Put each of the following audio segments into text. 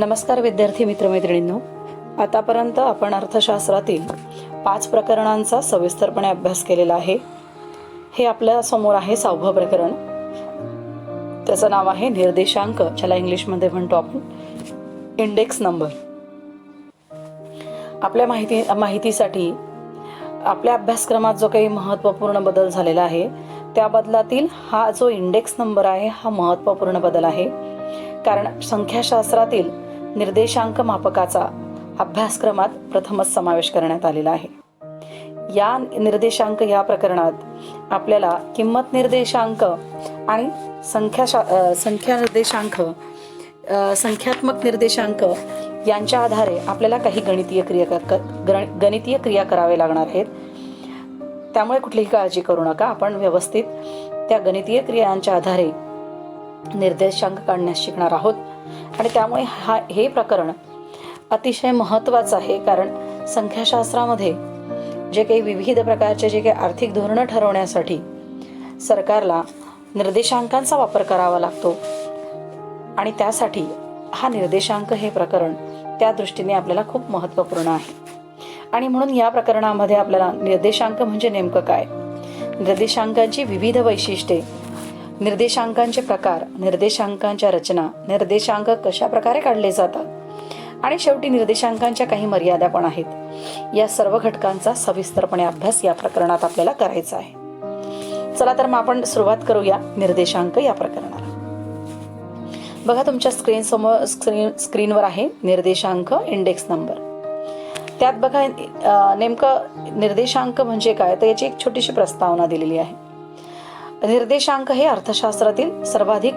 नमस्कार विद्यार्थी मित्रमैत्रिणींनो, आतापर्यंत आपण अर्थशास्त्रातील 5 प्रकरणांचा सविस्तरपणे अभ्यास केलेला आहे. हे आपल्या समोर आहे 6वं प्रकरण. त्याचं नाव आहे निर्देशांक, ज्याला इंग्लिशमध्ये म्हणतो आपण इंडेक्स नंबर. आपल्या माहितीसाठी आपल्या अभ्यासक्रमात जो काही महत्त्वपूर्ण बदल झालेला आहे त्या बदलातील हा जो इंडेक्स नंबर आहे हा महत्त्वपूर्ण बदल आहे. कारण संख्याशास्त्रातील निर्देशांक मापकाचा अभ्यासक्रमात प्रथमच समावेश करण्यात आलेला आहे. या निर्देशांक या प्रकरणात आपल्याला किंमत निर्देशांक आणि संख्यात्मक निर्देशांक यांच्या आधारे आपल्याला काही गणितीय क्रिया करावे लागणार आहेत. त्यामुळे कुठलीही काळजी करू नका. आपण व्यवस्थित त्या गणितीय क्रियांच्या आधारे निर्देशांक काढण्यास शिकणार आहोत. आणि त्यामुळे हे प्रकरण अतिशय महत्त्वाचं आहे. कारण संख्याशास्त्रामध्ये जे काही विविध प्रकारचे जे काही आर्थिक धोरणं ठरवण्यासाठी सरकारला निर्देशांकांचा वापर करावा लागतो आणि त्यासाठी हा निर्देशांक हे प्रकरण त्या दृष्टीने आपल्याला खूप महत्त्वपूर्ण आहे. आणि म्हणून या प्रकरणामध्ये आपल्याला निर्देशांक म्हणजे नेमकं काय, निर्देशांकांची विविध वैशिष्ट्ये, निर्देशांकांचे प्रकार, निर्देशांकांच्या रचना, निर्देशांक कशा प्रकारे काढले जातात आणि शेवटी निर्देशांकांच्या काही मर्यादा पण आहेत, या सर्व घटकांचा सविस्तरपणे अभ्यास या प्रकरणात आपल्याला करायचा आहे. चला तर मग आपण सुरुवात करूया निर्देशांक या प्रकरणाला. बघा, तुमच्या स्क्रीनवर आहे निर्देशांक इंडेक्स नंबर. त्यात बघा नेमकं निर्देशांक म्हणजे काय तर याची एक छोटीशी प्रस्तावना दिलेली आहे. निर्देशांक हे अर्थशास्त्रातील सर्वाधिक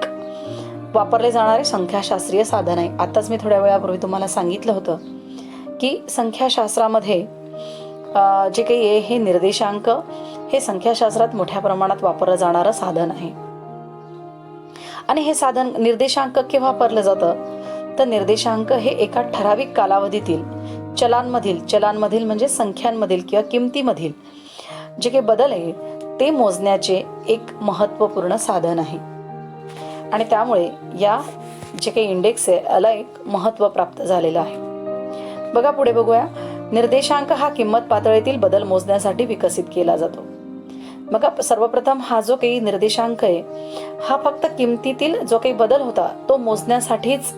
वापरले जाणारे संख्याशास्त्रीय साधन आहे. आताच मी थोड्या वेळापूर्वी तुम्हाला सांगितलं होतं की संख्याशास्त्रामध्ये जे काही आहे हे निर्देशांक हे संख्याशास्त्रात मोठ्या प्रमाणात वापरलं जाणारं साधन आहे. आणि हे साधन निर्देशांक केव्हा वापरलं जातं तर निर्देशांक हे एका ठराविक कालावधीतील चलांमधील म्हणजे संख्यांमधील किंवा किमतीमधील जे काही बदल आहे ते मोजण्याचे एक महत्त्वपूर्ण साधन आहे. आणि त्यामुळे या जे काही इंडेक्स आहे याला एक महत्त्व प्राप्त झालेलं आहे. बघा, पुढे बघूया. निर्देशांक हा किंमत पातळीतील बदल मोजण्यासाठी विकसित केला जातो. बघा, सर्वप्रथम हा जो काही निर्देशांक आहे हा फक्त किमतीतील जो काही बदल होता तो मोजण्यासाठीच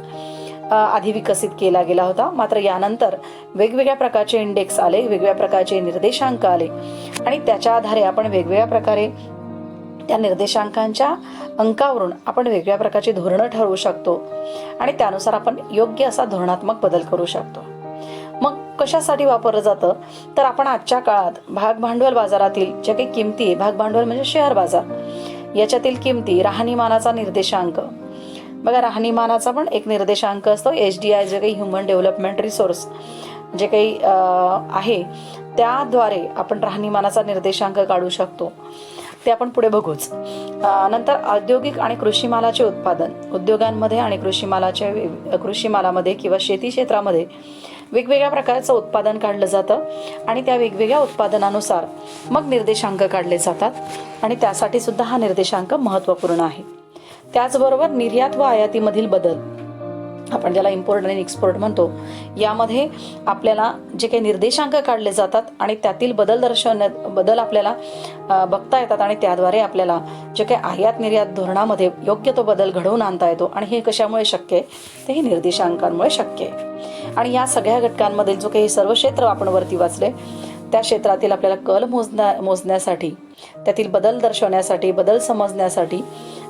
आधी विकसित केला गेला होता. मात्र यानंतर वेगवेगळ्या प्रकारचे इंडेक्स आले, वेगवेगळ्या प्रकारचे निर्देशांक आले आणि त्याच्या आधारे आपण वेगवेगळ्या प्रकारे त्या निर्देशांकांच्या अंकावरून आपण वेगवेगळ्या प्रकारची धोरणं ठरवू शकतो आणि त्यानुसार आपण योग्य असा धोरणात्मक बदल करू शकतो. मग कशासाठी वापरलं जातं तर आपण आजच्या काळात भाग भांडवल बाजारातील ज्या काही किमती, भाग भांडवल म्हणजे शेअर बाजार, याच्यातील किमती, राहणीमानाचा निर्देशांक. बघा, राहणीमानाचा पण एक निर्देशांक असतो. HDI जे काही ह्युमन डेव्हलपमेंट रिसोर्स जे काही आहे त्याद्वारे आपण राहणीमानाचा निर्देशांक काढू शकतो. ते आपण पुढे बघूच. नंतर औद्योगिक आणि कृषी मालाचे उत्पादन, उद्योगांमध्ये आणि कृषी मालामध्ये किंवा शेती क्षेत्रामध्ये वेगवेगळ्या प्रकारचं उत्पादन काढलं जातं आणि त्या वेगवेगळ्या उत्पादनानुसार मग निर्देशांक काढले जातात आणि त्यासाठी सुद्धा हा निर्देशांक महत्त्वपूर्ण आहे. त्याचबरोबर निर्यात व आयातीमधील बदल, आपण ज्याला इम्पोर्ट आणि एक्सपोर्ट म्हणतो, यामध्ये आपल्याला जे काही निर्देशांक काढले जातात आणि त्यातील बदल आपल्याला बघता येतात आणि त्याद्वारे आपल्याला जे काही आयात निर्यात धोरणामध्ये योग्य तो बदल घडवून आणता येतो. आणि हे कशामुळे शक्य आहे तर हे निर्देशांकांमुळे शक्य आहे. आणि या सगळ्या घटकांमधील जो काही सर्व क्षेत्र आपण वरती वाचले त्या क्षेत्रातील आपल्याला कल मोजण्यासाठी, त्यातील बदल दर्शवण्यासाठी, बदल समजण्यासाठी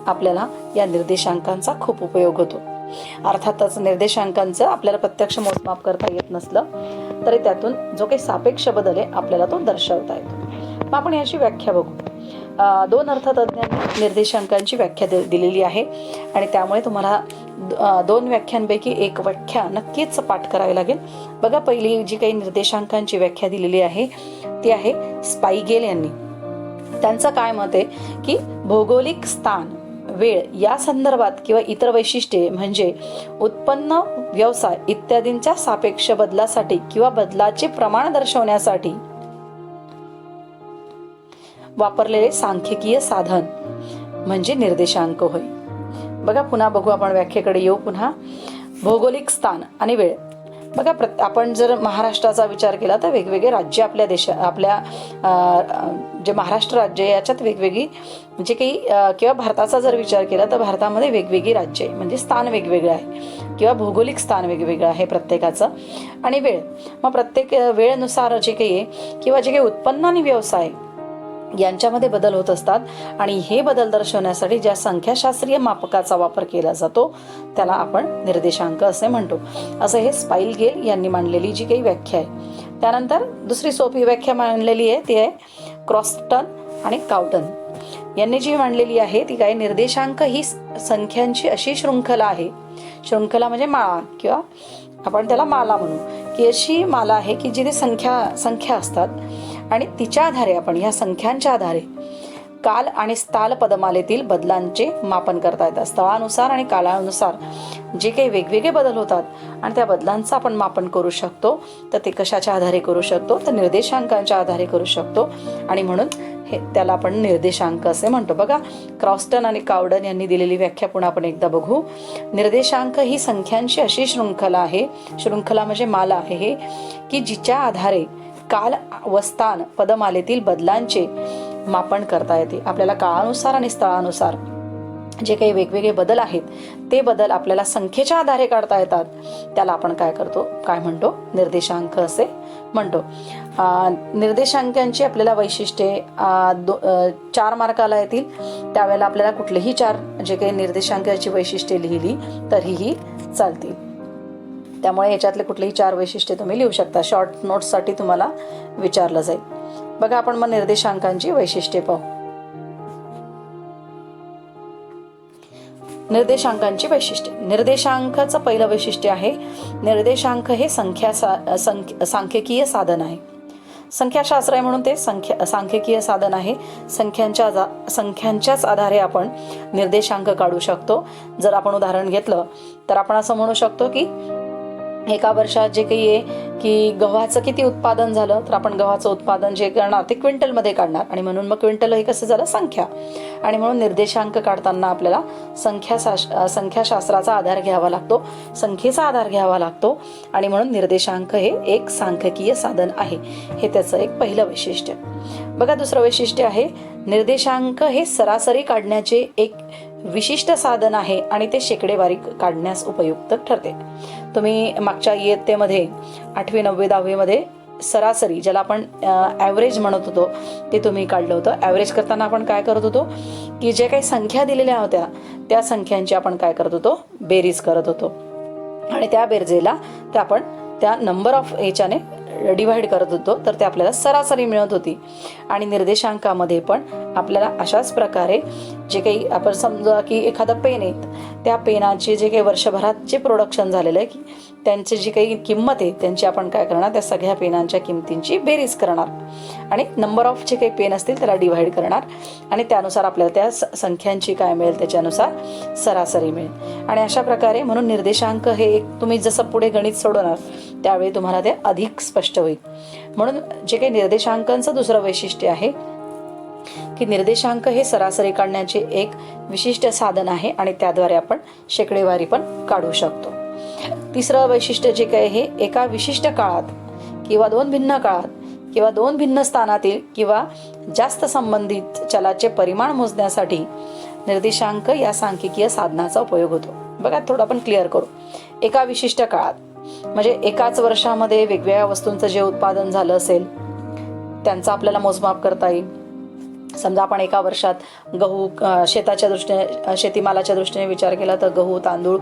आपल्याला या निर्देशांकांचा खूप उपयोग होतो. अर्थातच निर्देशांकांचं आपल्याला प्रत्यक्ष मोजमाप करता येत नसलं तरी त्यातून जो काही सापेक्ष बदल आहे आपल्याला तो दर्शवता येतो. मग आपण याची व्याख्या बघू. 2 अर्थतज्ञांनी निर्देशांकांची व्याख्या दिलेली आहे आणि त्यामुळे तुम्हाला 2 व्याख्यांपैकी एक व्याख्या नक्कीच पाठ करावी लागेल. बघा, पहिली जी काही निर्देशांकांची व्याख्या दिलेली आहे ती आहे स्पाईगेल यांनी. त्यांचं काय मत आहे की भौगोलिक स्थान, वेळ या संदर्भात किंवा इतर वैशिष्ट्ये म्हणजे उत्पन्न, व्यवसाय इत्यादींच्या सापेक्ष बदलासाठी किंवा बदलाचे प्रमाण दर्शवण्यासाठी वापरलेले सांख्यिकीय साधन म्हणजे निर्देशांक होय. बघा, पुन्हा बघू आपण व्याख्येकडे येऊ. पुन्हा भौगोलिक स्थान आणि वेळ. बघा आपण जर महाराष्ट्राचा विचार केला तर वेगवेगळे राज्य आपल्या जे महाराष्ट्र राज्य आहे याच्यात वेगवेगळी जे काही किंवा भारताचा जर विचार केला तर भारतामध्ये वेगवेगळी राज्य आहे, म्हणजे स्थान वेगवेगळं आहे किंवा भौगोलिक स्थान वेगवेगळं आहे प्रत्येकाचं. आणि वेळ, मग प्रत्येक वेळेनुसार जे काही आहे किंवा जे काही उत्पन्न आणि व्यवसाय यांच्यामध्ये बदल होत असतात. आणि हे बदल दर्शवण्यासाठी ज्या संख्याशास्त्रीय मापकाचा वापर केला जातो त्याला आपण निर्देशांक असे म्हणतो. असं हे स्पाइलगेल यांनी मांडलेली जी काही व्याख्या आहे. त्यानंतर दुसरी सोपी व्याख्या मांडलेली आहे ती आहे क्रॉस्टन आणि काउटन यांनी जी मांडलेली आहे ती काय, निर्देशांक ही संख्यांची अशी शृंखला आहे. शृंखला म्हणजे माळा किंवा आपण त्याला माला म्हणू, की अशी माला आहे की जिथे संख्या असतात आणि तिच्या आधारे आपण या संख्यांच्या आधारे काल आणि स्थाल पदमालेतील बदलांचे मापन करता येतात. स्थळानुसार आणि कालानुसार जे काही वेगवेगळे बदल होतात आणि त्या बदलांचं आपण मापन करू शकतो. तर ते कशाच्या आधारे करू शकतो, तर निर्देशांकांच्या आधारे करू शकतो. आणि म्हणून त्याला आपण निर्देशांक असे म्हणतो. बघा, क्रॉस्टन आणि काउडन यांनी दिलेली व्याख्या पुन्हा आपण एकदा बघू. निर्देशांक ही संख्यांची अशी शृंखला आहे, शृंखला म्हणजे माला आहे की जिच्या आधारे काल व स्थान पदमालेतील बदलांचे मापन करता येते. आपल्याला काळानुसार आणि स्थळानुसार जे काही वेगवेगळे बदल आहेत ते बदल आपल्याला संख्येच्या आधारे काढता येतात. त्याला आपण काय म्हणतो, निर्देशांक असे म्हणतो. निर्देशांकांची आपल्याला वैशिष्ट्ये 4 मार्काला येतील. त्यावेळेला आपल्याला कुठलेही 4 जे काही निर्देशांकाची वैशिष्ट्ये लिहिली तरीही चालतील. त्यामुळे याच्यातले कुठलेही 4 वैशिष्ट्ये तुम्ही लिहू शकता. शॉर्ट नोट्ससाठी तुम्हाला विचारलं जाईल. बघा, आपण मग निर्देशांकांची वैशिष्ट्ये पाहू. निर्देशांकांची वैशिष्ट्ये. निर्देशांकाचं पहिलं वैशिष्ट्य आहे, निर्देशांक हे सांख्यिकीय साधन आहे. संख्याशास्त्र आहे म्हणून ते सांख्यिकीय साधन आहे. संख्यांच्याच आधारे आपण निर्देशांक काढू शकतो. जर आपण उदाहरण घेतलं तर आपण असं म्हणू शकतो की एका वर्षात जे काही आहे की गव्हाचं किती उत्पादन झालं, तर आपण गव्हाचं उत्पादन जे करणार ते क्विंटलमध्ये काढणार. आणि म्हणून मग क्विंटल हे कसं झालं, संख्या. आणि म्हणून निर्देशांक काढताना आपल्याला संख्याशास्त्राचा आधार घ्यावा लागतो, संख्येचा आधार घ्यावा लागतो. आणि म्हणून निर्देशांक हे एक सांख्यिकीय साधन आहे. हे त्याचं एक पहिलं वैशिष्ट्य. बघा, दुसरं वैशिष्ट्य आहे, निर्देशांक हे सरासरी काढण्याचे एक विशिष्ट साधन आहे आणि ते शेकडेवारी काढण्यास उपयुक्त ठरते. तुम्ही मागच्या इयत्तेमध्ये 8वी 9वी 10वी मध्ये सरासरी, ज्याला आपण ॲव्हरेज म्हणत होतो, ते तुम्ही काढलं होतं. ॲव्हरेज करताना आपण काय करत होतो की जे काही संख्या दिलेल्या होत्या त्या संख्यांची आपण काय करत होतो, बेरीज करत होतो. आणि त्या बेरजेला ते आपण त्या नंबर ऑफ याच्याने डिव्हाइड करत होतो, तर ते आपल्याला सरासरी मिळत होती. आणि निर्देशांकामध्ये पण आपल्याला अशाच प्रकारे जे काही आपण समजा की एखादा पेन आहे, त्या पेनाचे जे काही वर्षभरात जे प्रोडक्शन झालेलं आहे की त्यांची जी काही किंमत आहे त्यांची आपण काय करणार, त्या सगळ्या पेनांच्या किमतींची बेरीज करणार आणि नंबर ऑफ जे काही पेन असतील त्याला डिव्हाइड करणार. आणि त्यानुसार आपल्याला त्या संख्यांची काय मिळेल त्याच्यानुसार सरासरी मिळेल. आणि अशा प्रकारे म्हणून निर्देशांक हे एक तुम्ही जसं पुढे गणित सोडवणार त्यावेळी तुम्हाला ते अधिक स्पष्ट होईल. म्हणून जे काही निर्देशांकांचं दुसरं वैशिष्ट्य आहे की निर्देशांक हे सरासरी काढण्याचे एक विशिष्ट साधन आहे आणि त्याद्वारे आपण शेकडेवारी पण काढू शकतो. तिसरं वैशिष्ट्य जे काय आहे, एका विशिष्ट काळात किंवा 2 भिन्न काळात किंवा 2 भिन्न स्थानातील किंवा जास्त संबंधित चलाचे परिमाण मोजण्यासाठी निर्देशांक या सांख्यिकीय साधनाचा उपयोग होतो. बघा, थोडं आपण क्लिअर करू. एका विशिष्ट काळात म्हणजे एकाच वर्षामध्ये वेगवेगळ्या वस्तूंचं जे उत्पादन झालं असेल त्यांचा आपल्याला मोजमाप करता येईल. समजा आपण एका वर्षात गहू शेताच्या दृष्टीने, शेतीमालाच्या दृष्टीने विचार केला तर गहू, तांदूळ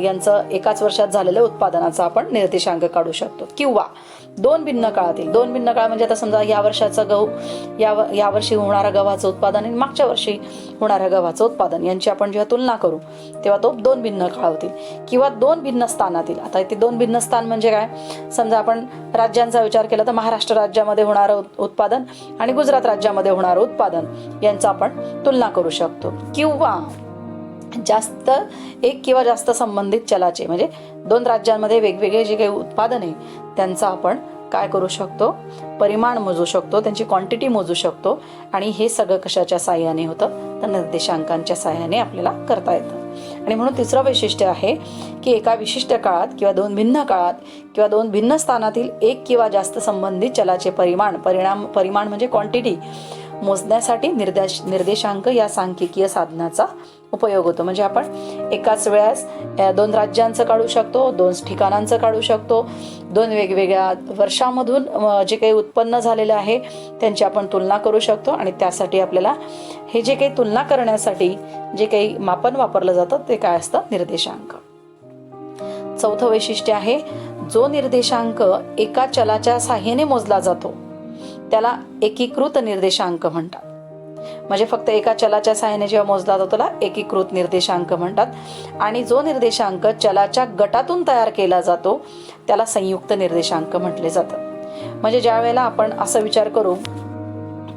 यांचं एकाच वर्षात झालेल्या उत्पादनाचा आपण निर्देशांक काढू शकतो. किंवा 2 भिन्न काळातील, 2 भिन्न काळ म्हणजे आता समजा या वर्षाचा गहू, या वर्षी होणारा गव्हाचं उत्पादन आणि मागच्या वर्षी होणाऱ्या गव्हाचं उत्पादन यांची आपण जेव्हा तुलना करू तेव्हा तो 2 भिन्न काळ होतील. किंवा 2 भिन्न स्थानातील, आता ते 2 भिन्न स्थान म्हणजे काय, समजा आपण राज्यांचा विचार केला तर महाराष्ट्र राज्यामध्ये होणारं उत्पादन आणि गुजरात राज्यामध्ये होणारं उत्पादन यांचा आपण तुलना करू शकतो. किंवा एक किंवा जास्त संबंधित चलाचे म्हणजे 2 राज्यांमध्ये वेगवेगळे जे काही उत्पादन आहे त्यांचा आपण काय करू शकतो, परिमाण मोजू शकतो, त्यांची क्वांटिटी मोजू शकतो. आणि हे सगळं कशाच्या साहाय्याने होतं, तर निर्देशांकांच्या साहाय्याने आपल्याला करता येतं. आणि म्हणून तिसरं वैशिष्ट्य आहे की एका विशिष्ट काळात किंवा दोन भिन्न काळात किंवा दोन भिन्न स्थानातील एक किंवा जास्त संबंधित चलाचे परिमाण म्हणजे क्वांटिटी मोजण्यासाठी निर्देशांक या सांख्यिकीय साधनाचा उपयोग होतो. म्हणजे आपण एकाच वेळेस दोन राज्यांचं काढू शकतो, दोन ठिकाणांचं काढू शकतो, दोन वेगवेगळ्या वर्षामधून जे काही उत्पन्न झालेलं आहे त्यांची आपण तुलना करू शकतो. आणि त्यासाठी आपल्याला हे जे काही तुलना करण्यासाठी जे काही मापन वापरलं जातं ते काय असतं? निर्देशांक. चौथं वैशिष्ट्य आहे, जो निर्देशांक एका चलाच्या साहाय्याने मोजला जातो त्याला एकीकृत निर्देशांक म्हणतात. म्हणजे फक्त एका चलाच्या साहाय्याने जेव्हा मोजला जातो त्याला एकीकृत निर्देशांक म्हणतात. आणि जो निर्देशांक चलाच्या गटातून तयार केला जातो त्याला संयुक्त निर्देशांक म्हटले जातं. म्हणजे ज्या वेळेला आपण असा विचार करू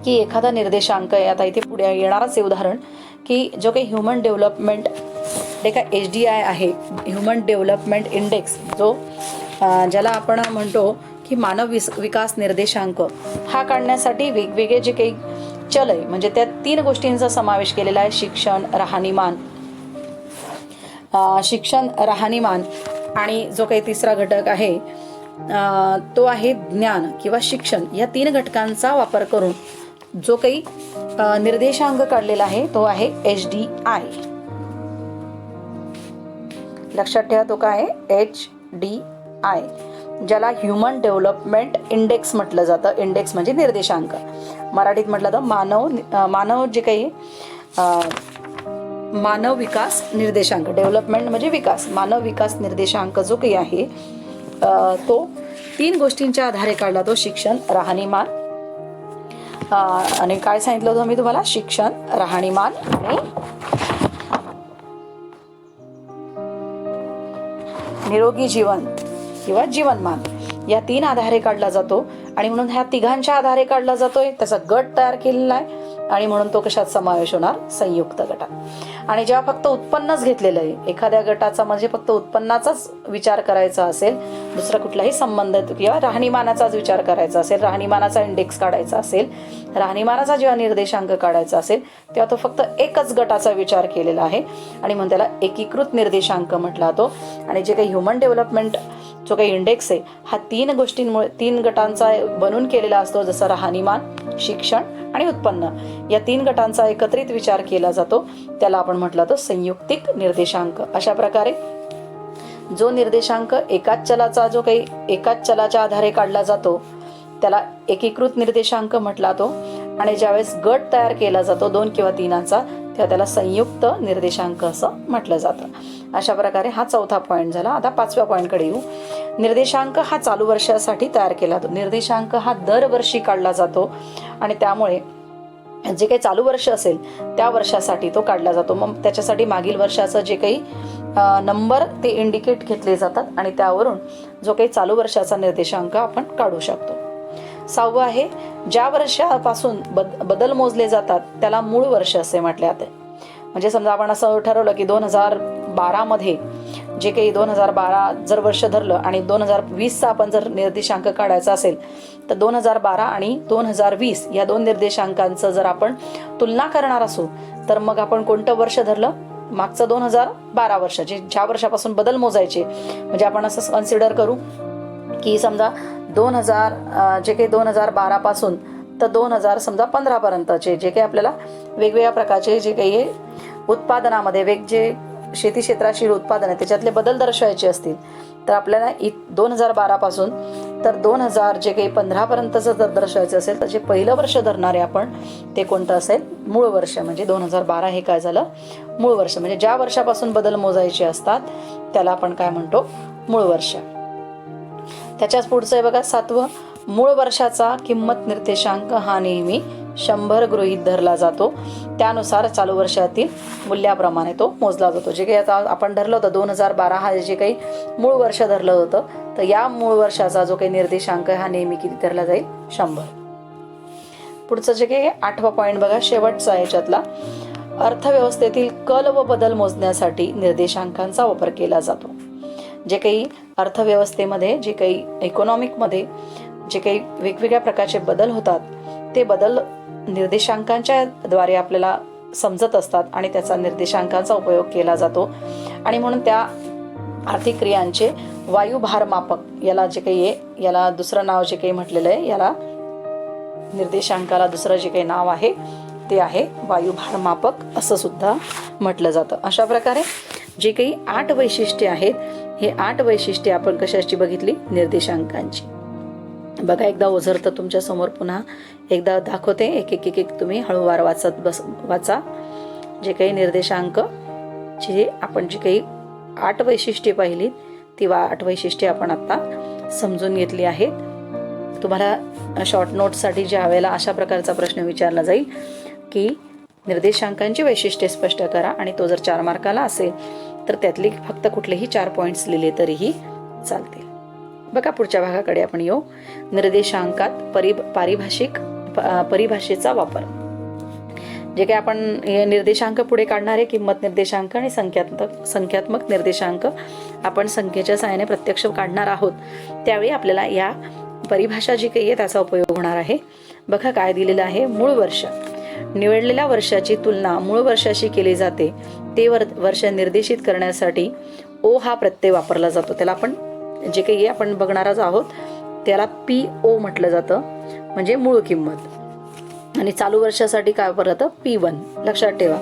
की एखादा निर्देशांक, आता इथे पुढे येणारच आहे उदाहरण, की जो काही ह्युमन डेव्हलपमेंट HDI आहे, ह्युमन डेव्हलपमेंट इंडेक्स, जो ज्याला आपण म्हणतो की मानव विकास निर्देशांक, हा काढण्यासाठी वेगवेगळे जे काही चल आहे म्हणजे त्या 3 गोष्टींचा समावेश केलेला आहे. शिक्षण, राहणीमान आणि जो काही तिसरा घटक आहे तो आहे ज्ञान किंवा शिक्षण. या 3 घटकांचा वापर करून जो काही निर्देशांक काढलेला आहे तो आहे HDI. लक्षात ठेवा तो काय आहे? HDI, ज्याला ह्युमन डेव्हलपमेंट इंडेक्स म्हटलं जातं. इंडेक्स म्हणजे निर्देशांक. मराठीत म्हटलं तर मानव जे काही मानव विकास निर्देशांक, डेव्हलपमेंट म्हणजे विकास, मानव विकास निर्देशांक जो काही आहे तो 3 गोष्टींच्या आधारे काढला. तो शिक्षण, राहणीमान आणि काय सांगितलं होतं मी तुम्हाला? शिक्षण, राहणीमान आणि निरोगी जीवन किंवा जीवनमान, या 3 आधारे काढला जातो. आणि म्हणून ह्या तिघांच्या आधारे काढला जातोय, त्याचा गट तयार केलेला आहे आणि म्हणून तो कशात समावेश होणार? संयुक्त गटात. आणि जेव्हा फक्त उत्पन्नच घेतलेलं आहे, एखाद्या गटाचा म्हणजे फक्त उत्पन्नाचाच विचार करायचा असेल, दुसरा कुठलाही संबंध किंवा राहणीमानाचाच विचार करायचा असेल, राहणीमानाचा इंडेक्स काढायचा असेल, राहणीमानाचा जेव्हा निर्देशांक काढायचा असेल तेव्हा तो फक्त एकच गटाचा विचार केलेला आहे आणि म्हणून त्याला एकीकृत निर्देशांक म्हटला जातो. आणि जे काही ह्युमन डेव्हलपमेंट जो काही इंडेक्स आहे हा 3 गोष्टींमुळे 3 गटांचा बनून केलेला असतो, जसं राहणीमान, शिक्षण आणि उत्पन्न, या 3 गटांचा एकत्रित विचार केला जातो. त्याला आपण म्हटलं तर संयुक्तिक निर्देशांक. अशा प्रकारे जो निर्देशांक एकाच चलाच्या आधारे काढला जातो त्याला एकीकृत निर्देशांक म्हटला जातो. आणि ज्यावेळेस गट तयार केला जातो 2 किंवा 3चा तेव्हा त्याला संयुक्त निर्देशांक असं म्हटलं जातं. अशा प्रकारे हा चौथा पॉईंट झाला. आता 5व्या पॉईंटकडे येऊ. निर्देशांक हा चालू वर्षासाठी तयार केला जातो. निर्देशांक हा दरवर्षी काढला जातो आणि त्यामुळे जे काही चालू वर्ष असेल त्या वर्षासाठी तो काढला जातो. मग त्याच्यासाठी मागील वर्षाचं जे काही नंबर ते इंडिकेट घेतले जातात आणि त्यावरून जो काही चालू वर्षाचा निर्देशांक आपण काढू शकतो. 6वं आहे, ज्या वर्षापासून बदल मोजले जातात त्याला मूळ वर्ष असे म्हटले जाते. म्हणजे समजा आपण असं ठरवलं की 2012 मध्ये जे काही 2012 जर वर्ष धरलं आणि 2020चा आपण जर निर्देशांक काढायचा असेल तर 2012 आणि 2020 या 2 निर्देशांकांचं जर आपण तुलना करणार असू तर मग आपण कोणतं वर्ष धरलं? मागचं 2012 वर्ष, ज्या वर्षापासून बदल मोजायचे. म्हणजे आपण असं कन्सिडर करू की समजा 2012 पासून तर 2015 पर्यंतचे जे काही आपल्याला वेगवेगळ्या प्रकारचे जे काही उत्पादनामध्ये जे शेती क्षेत्राशी उत्पादन आहे त्याच्यातले बदल दर्शवायचे असतील तर आपल्याला 2012 पासून तर 2000 जे काही 15 पर्यंतचं जर दर्शवायचं असेल तर जे पहिलं वर्ष धरणारे आपण ते कोणतं असेल? मूळ वर्ष. म्हणजे 2012 हे काय झालं? मूळ वर्ष. म्हणजे ज्या वर्षापासून बदल मोजायचे असतात त्याला आपण काय म्हणतो? मूळ वर्ष. त्याच्याच पुढचं आहे बघा 7वं, मूळ वर्षाचा किंमत निर्देशांक हा नेहमी 100 गृहीत धरला जातो. त्यानुसार चालू वर्षातील मूल्याप्रमाणे तो मोजला जातो. जे काही आता आपण धरलं होतं 2012 हा जे काही मूळ वर्ष धरलं होतं तर या मूळ वर्षाचा जो काही निर्देशांक हा नेहमी किती धरला जाईल? 100. पुढचं जे काही 8वा पॉईंट बघा, शेवटचा याच्यातला, अर्थव्यवस्थेतील कल व बदल मोजण्यासाठी निर्देशांकांचा वापर केला जातो. जे काही अर्थव्यवस्थेमध्ये जे काही इकॉनॉमिकमध्ये जे काही वेगवेगळ्या प्रकारचे बदल होतात ते बदल निर्देशांकांच्या द्वारे आपल्याला समजत असतात आणि त्याचा निर्देशांकांचा उपयोग केला जातो. आणि म्हणून त्या आर्थिक क्रियांचे वायुभारमापक याला जे काही आहे, याला दुसरं नाव जे काही म्हटलेलं आहे, याला निर्देशांकाला दुसरं जे काही नाव आहे ते आहे वायुभारमापक असं सुद्धा म्हटलं जातं. अशा प्रकारे जे काही 8 वैशिष्ट्ये आहेत, हे 8 वैशिष्ट्ये आपण कशाची बघितली? निर्देशांकांची. बघा, एकदा ओझरतं तुमच्या समोर, पुन्हा एकदा दाखवते. एक एक तुम्ही हळूवार वाचा. जे काही निर्देशांक जे आपण जी काही 8 वैशिष्ट्ये पाहिली, ती 8 वैशिष्ट्ये आपण आता समजून घेतली आहेत. तुम्हाला शॉर्ट नोटसाठी ज्या वेळेला अशा प्रकारचा प्रश्न विचारला जाईल की निर्देशांकांची वैशिष्ट्ये स्पष्ट करा, आणि तो जर 4 मार्काला असेल तर त्यातली फक्त कुठलेही 4 पॉइंट्स लिहिले तरीही चालतील. बघा, पुढच्या भागाकडे आपण येऊ. निर्देशांकात परिभाषेचा वापर. जे काही आपण निर्देशांक पुढे काढणार आहे, किंमत निर्देशांक आणि संख्यात्मक निर्देशांक आपण संख्येच्या सहाय्याने प्रत्यक्ष काढणार आहोत, त्यावेळी आपल्याला या परिभाषा जी काही आहे त्याचा उपयोग होणार आहे. बघा काय दिलेलं आहे. मूळ वर्ष. निवडलेल्या वर्षाची तुलना मूळ वर्षाशी केली जाते. ते वर्ष निर्देशित करण्यासाठी ओ हा प्रत्यय वापरला जातो. त्याला आपण जे काही आपण बघणारच आहोत त्याला PO म्हटलं जातं, म्हणजे मूळ किंमत. आणि चालू वर्षासाठी काय वापरलं जातं? P1. लक्षात ठेवा,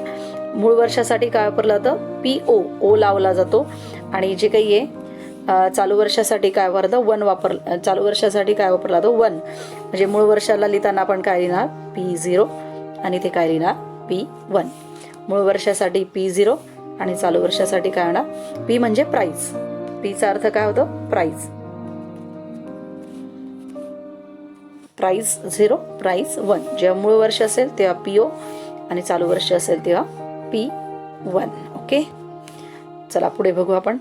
मूळ वर्षासाठी काय वापरलं जातं? PO. ओ लावला जातो. आणि जे काही आहे चालू वर्षासाठी काय वापरलं? चालू वर्षासाठी काय वापरला जातो? 1. म्हणजे मूळ वर्षाला लिहिताना आपण काय लिहिणार? P0 आणि ते काय लिहिणार? P1. मूळ वर्षासाठी P0 आणि चालू वर्षासाठी काय होणार? P म्हणजे प्राइस. Pचा अर्थ काय होतो? प्राइस. Price 0, price 1. जेव्हा मूळ वर्ष असेल तेव्हा PO आणि चालू वर्ष असेल तेव्हा P1. ओके, चला पुढे बघू आपण.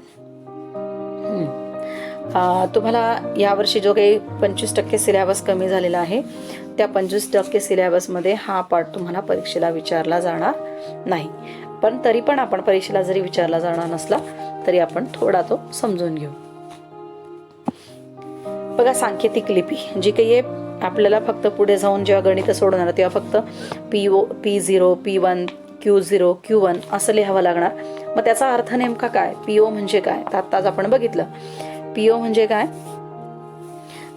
तुम्हाला यावर्षी जो काही 25% सिलेबस कमी झालेला आहे, त्या 25% सिलेबसमध्ये हा पार्ट तुम्हाला परीक्षेला विचारला जाणार नाही. पण तरी पण आपण परीक्षेला जरी विचारला जाणार नसला तरी आपण थोडा तो समजून घेऊ. बघा, सांकेतिक लिपी जी काही आहे, आपल्याला फक्त पुढे जाऊन जेव्हा गणित सोडवणार तेव्हा फक्त P0, P1, Q0, Q1 असं लिहावं लागणार. मग त्याचा अर्थ नेमका काय? PO म्हणजे काय? तर आत्ताच आपण बघितलं. PO म्हणजे काय?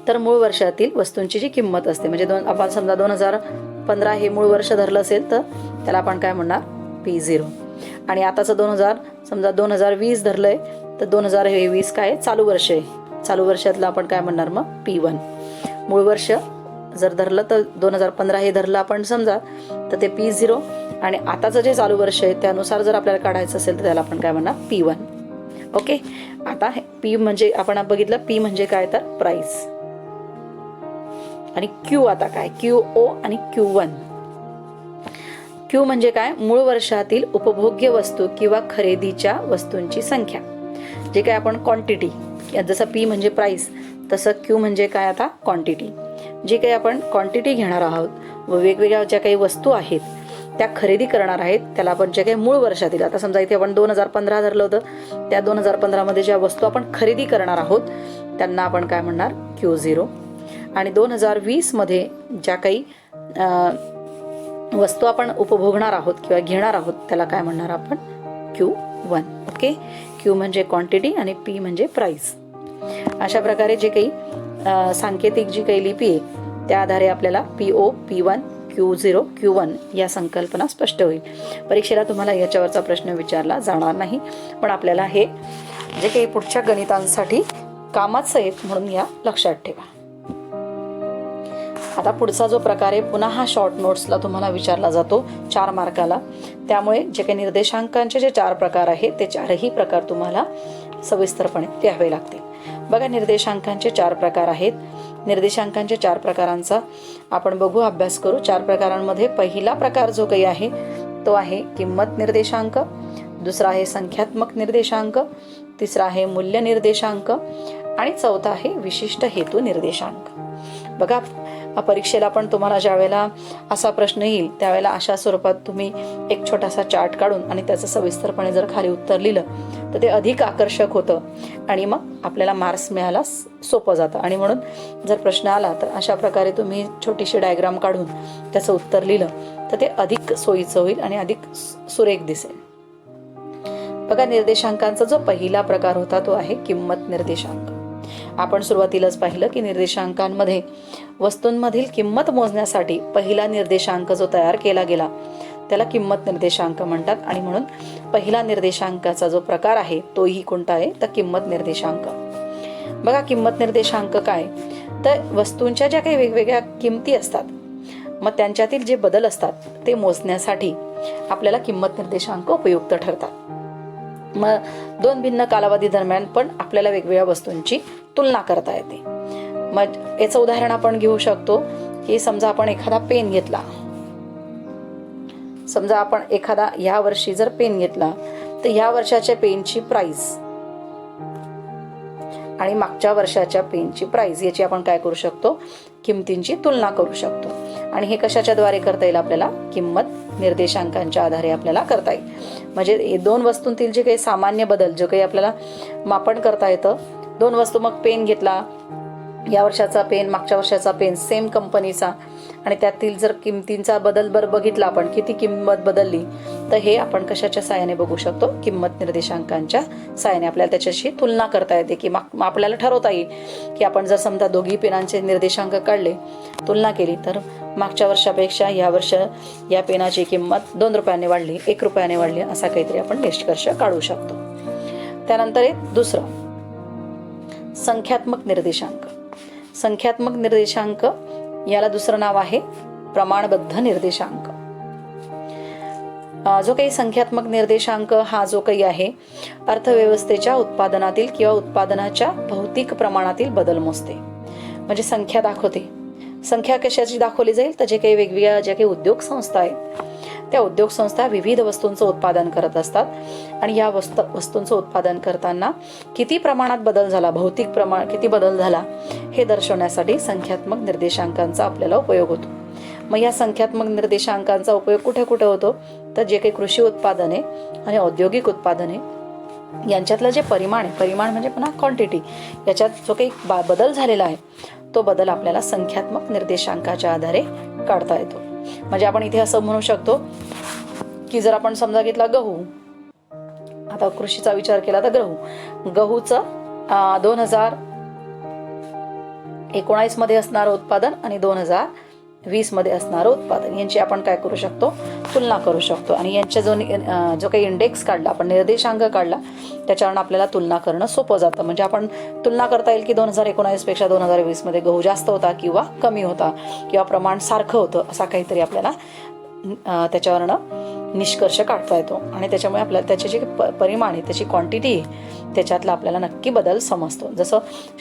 तर मूळ वर्षातील वस्तूंची जी किंमत असते, म्हणजे आपण समजा 2015 हे मूळ वर्ष धरलं असेल तर त्याला आपण काय म्हणणार? P0. आणि आताचं 2020 धरलंय तर 2020 काय? चालू वर्ष आहे. चालू वर्षातलं आपण काय म्हणणार मग? P1. मूळ वर्ष जर धरलं तर 2015 हे धरलं आपण समजा तर ते P0. आणि आताचं जे चालू वर्ष आहे त्यानुसार जर आपल्याला काढायचं असेल तर त्याला आपण काय म्हणणार? P1. ओके, आता P म्हणजे आपण बघितलं, P म्हणजे काय? तर प्राइस. आणि Q आता काय? QO आणि Q1. Q म्हणजे काय? मूळ वर्षातील उपभोग्य वस्तू किंवा खरेदीच्या वस्तूंची संख्या. जे काय आपण क्वांटिटी, जसं P म्हणजे प्राइस तसं Q म्हणजे काय? आता क्वांटिटी. जे काही आपण क्वांटिटी घेणार आहोत व वेगवेगळ्या ज्या काही वस्तू आहेत त्या खरेदी करणार आहेत त्याला आपण जे काही मूळ वर्षातील, आता समजा इथे आपण 2015 धरलं होतं, त्या 2015 मध्ये ज्या वस्तू आपण खरेदी करणार आहोत त्यांना आपण काय म्हणणार? Q0. आणि 2020 मध्ये ज्या काही वस्तू आपण उपभोगणार आहोत किंवा घेणार आहोत त्याला काय म्हणणार आपण? Q1. ओके, Q म्हणजे क्वांटिटी आणि P म्हणजे प्राइस. अशा प्रकारे जे काही सांकेतिक जी काही लिपी आहे त्या आधारे आपल्याला PO, P1, Q0, Q1 या संकल्पना स्पष्ट होईल. परीक्षेला तुम्हाला याच्यावरचा प्रश्न विचारला जाणार नाही, पण आपल्याला हे जे काही पुढच्या गणितांसाठी कामाचं आहेत म्हणून या लक्षात ठेवा. आता पुढचा जो प्रकार आहे पुन्हा हा शॉर्ट नोट्सला तुम्हाला विचारला जातो 4 मार्काला. त्यामुळे जे काही निर्देशांकांचे जे 4 प्रकार आहेत ते 4ही प्रकार तुम्हाला सविस्तरपणे लिहावे लागतील. बघा, निर्देशांकांचे 4 प्रकार आहेत. निर्देशांकांचे 4 प्रकारांचा आपण बघू, अभ्यास करू. 4 प्रकारांमध्ये पहिला प्रकार जो काही आहे तो आहे किंमत निर्देशांक, दुसरा आहे संख्यात्मक निर्देशांक, तिसरा आहे मूल्य निर्देशांक आणि चौथा आहे विशिष्ट हेतू निर्देशांक. बघा, परीक्षेला पण तुम्हाला ज्या वेळेला असा प्रश्न येईल त्यावेळेला अशा स्वरूपात तुम्ही एक छोटासा चार्ट काढून आणि त्याचं सविस्तरपणे जर खाली उत्तर लिहिलं तर ते अधिक आकर्षक होतं आणि मग आपल्याला मार्क्स मिळायला सोपं जातं. आणि म्हणून जर प्रश्न आला तर अशा प्रकारे तुम्ही छोटीशी डायग्राम काढून त्याचं उत्तर लिहिलं तर ते अधिक सोयीचं होईल आणि अधिक सुरेख दिसेल. बघा, निर्देशांकांचा जो पहिला प्रकार होता तो आहे किंमत निर्देशांक. आपण सुरुवातीलाच पाहिलं की निर्देशांकांमध्ये वस्तूंमधील किंमत मोजण्यासाठी पहिला निर्देशांक जो तयार केला गेला त्याला किंमत निर्देशांक म्हणतात. आणि म्हणून पहिला निर्देशांकाचा जो प्रकार आहे तोही कोणता आहे तर किंमत निर्देशांक. बघा, किंमत निर्देशांक काय तर वस्तूंच्या ज्या काही वेगवेगळ्या किमती असतात मग त्यांच्यातील जे बदल असतात ते मोजण्यासाठी आपल्याला किंमत निर्देशांक उपयुक्त ठरतात. मग दोन भिन्न कालावधी दरम्यान पण आपल्याला वेगवेगळ्या वस्तूंची तुलना करता येते. मग याचं उदाहरण आपण घेऊ शकतो की समजा आपण एखादा पेन घेतला, समजा आपण एखादा या वर्षी जर पेन घेतला तर या वर्षाच्या पेनची प्राइस आणि मागच्या वर्षाच्या पेनची प्राइस याची आपण काय करू शकतो किमतींची तुलना करू शकतो. आणि हे कशाच्या द्वारे करता येईल आपल्याला किंमत निर्देशांकांच्या आधारे आपल्याला करता येईल. म्हणजे दोन वस्तूंतील जे काही सामान्य बदल जो काही आपल्याला मापन करता येतं, दोन वस्तू मग पेन घेतला, या वर्षाचा पेन मागच्या वर्षाचा पेन सेम कंपनीचा आणि त्यातील जर किमतींचा बदल बघितला आपण किती किंमत बदलली तर हे आपण कशाच्या साहाय्याने बघू शकतो किंमत निर्देशांकांच्या साहाय्याने आपल्याला त्याच्याशी तुलना करता येते की आपल्याला ठरवता येईल की आपण जर समजा दोघी पेनांचे निर्देशांक काढले तुलना केली तर मागच्या वर्षापेक्षा या वर्ष या पेनाची किंमत 2 रुपयाने वाढली 1 रुपयाने वाढली असा काहीतरी आपण निष्कर्ष काढू शकतो. त्यानंतर एक दुसरं संख्यात्मक निर्देशांक. संख्यात्मक निर्देशांक याला दुसरं नाव आहे प्रमाणबद्ध निर्देशांक. जो काही संख्यात्मक निर्देशांक हा जो काही आहे अर्थव्यवस्थेच्या उत्पादनातील किंवा उत्पादनाच्या भौतिक प्रमाणातील बदल मोजते. म्हणजे संख्या दाखवते. संख्या कशाची दाखवली जाईल तर जे काही वेगवेगळ्या ज्या काही उद्योग संस्था आहेत त्या उद्योग संस्था विविध वस्तूंचं उत्पादन करत असतात आणि या वस्तूंचं उत्पादन करताना किती प्रमाणात बदल झाला, भौतिक प्रमाण किती बदल झाला हे दर्शवण्यासाठी संख्यात्मक निर्देशांकांचा आपल्याला उपयोग होतो. मग या संख्यात्मक निर्देशांकांचा उपयोग कुठे कुठे होतो तर जे काही कृषी उत्पादने आणि औद्योगिक उत्पादने यांच्यातलं जे परिमाण म्हणजे पुन्हा क्वांटिटी याच्यात जो काही बदल झालेला आहे तो बदल आपल्याला संख्यात्मक निर्देशांकाच्या आधारे काढता येतो. म्हणजे आपण इथे असं म्हणू शकतो की जर आपण समजा घेतला गहू, आता कृषीचा विचार केला तर गहूचं 2019 मध्ये असणारं उत्पादन आणि 2020 मध्ये असणारं उत्पादन यांची आपण काय करू शकतो तुलना करू शकतो. आणि यांच्या जो काही इंडेक्स काढला आपण निर्देशांक काढला त्याच्यावरून आपल्याला तुलना करणं सोपं जातं. म्हणजे आपण तुलना करता येईल की 2019 पेक्षा 2020 मध्ये गहू जास्त होता किंवा कमी होता किंवा प्रमाण सारखं होतं असा काहीतरी आपल्याला त्याच्यावरनं निष्कर्ष काढता येतो. आणि त्याच्यामुळे आपल्याला त्याचे जे परिमाण आहे त्याची क्वांटिटी आहे त्याच्यातला आपल्याला नक्की बदल समजतो. जसं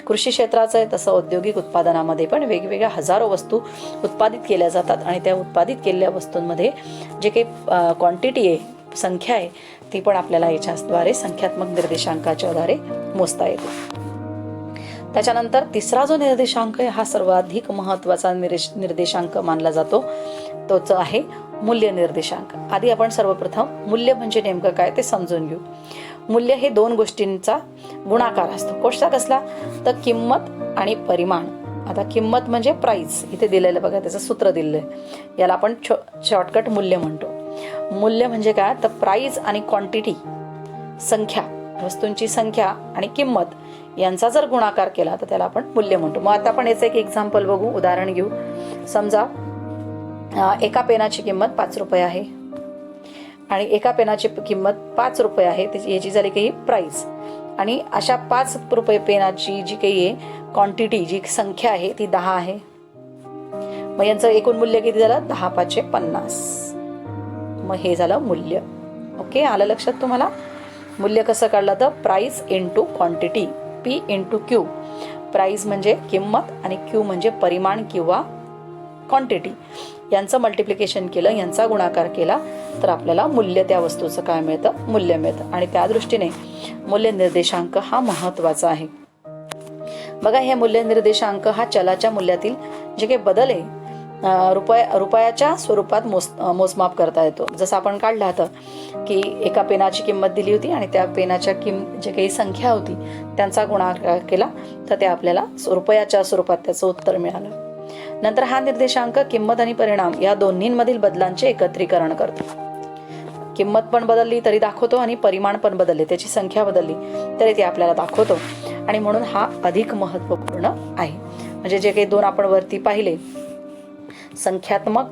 कृषी क्षेत्राचं आहे तसं औद्योगिक उत्पादनामध्ये पण वेगवेगळ्या हजारो वस्तू उत्पादित केल्या जातात आणि त्या उत्पादित केलेल्या वस्तूंमध्ये जे काही क्वांटिटी आहे संख्या आहे ती पण आपल्याला याच्याद्वारे संख्यात्मक निर्देशांकाच्या आधारे मोजता येते. त्याच्यानंतर तिसरा जो निर्देशांक आहे हा सर्वाधिक महत्त्वाचा निर्देशांक मानला जातो तोच आहे मूल्य निर्देशांक. आधी आपण सर्वप्रथम मूल्य म्हणजे नेमकं काय ते समजून घेऊ. मूल्य हे दोन गोष्टींचा गुणाकार असतो. कोणता कसला तर किंमत आणि परिमाण. आता किंमत म्हणजे प्राइस इथे दिलेलं बघा त्याचं सूत्र दिलेलं आहे याला आपण शॉर्टकट मूल्य म्हणतो. मूल्य म्हणजे काय तर प्राइस आणि क्वांटिटी संख्या वस्तूंची संख्या आणि किंमत यांचा जर गुणाकार केला तर त्याला आपण मूल्य म्हणतो. मग आता आपण याचं एक एक्झाम्पल बघू उदाहरण घेऊ. समजा एका पेनाची किंमत 5 रुपये आहे आणि एका पेनाची किंमत 5 रुपये आहे याची झाली काही प्राइस आणि अशा 5 रुपये पेनाची जी काही आहे क्वांटिटी जी संख्या आहे ती 10 आहे. मग यांचं एकूण मूल्य किती झालं 10 5 50. मग हे झालं मूल्य. ओके आलं लक्षात तुम्हाला. मूल्य कसं काढलं तर price into quantity P into Q. Price म्हणजे किंमत आणि Q म्हणजे परिमाण किंवा क्वांटिटी यांचं मल्टिप्लिकेशन केलं यांचा गुणाकार केला तर आपल्याला मूल्य त्या वस्तूचं काय मिळतं मूल्य मिळतं. आणि त्या दृष्टीने मूल्य निर्देशांक हा महत्त्वाचा आहे. बघा हे मूल्य निर्देशांक हा चलाच्या मूल्यातील जे काही बदल आहे रुपयाच्या स्वरूपात मोजमाप करता येतो. जसं आपण काढलं होतं की एका पेनाची किंमत दिली होती आणि त्या पेनाच्या जे काही संख्या होती त्यांचा गुणाकार केला तर ते आपल्याला रुपयाच्या स्वरूपात त्याचं उत्तर मिळालं. नंतर हा निर्देशांक किंमत आणि परिणाम या दोन्हींमधील बदलांचे एकत्रीकरण करतो. किंमत पण बदलली तरी दाखवतो आणि परिमाण पण बदलले, त्याची संख्या बदलली तरी ते आपल्याला दाखवतो. आणि म्हणून हा अधिक महत्त्वपूर्ण आहे. म्हणजे जे काही दोन आपण वरती पाहिले, संख्यात्मक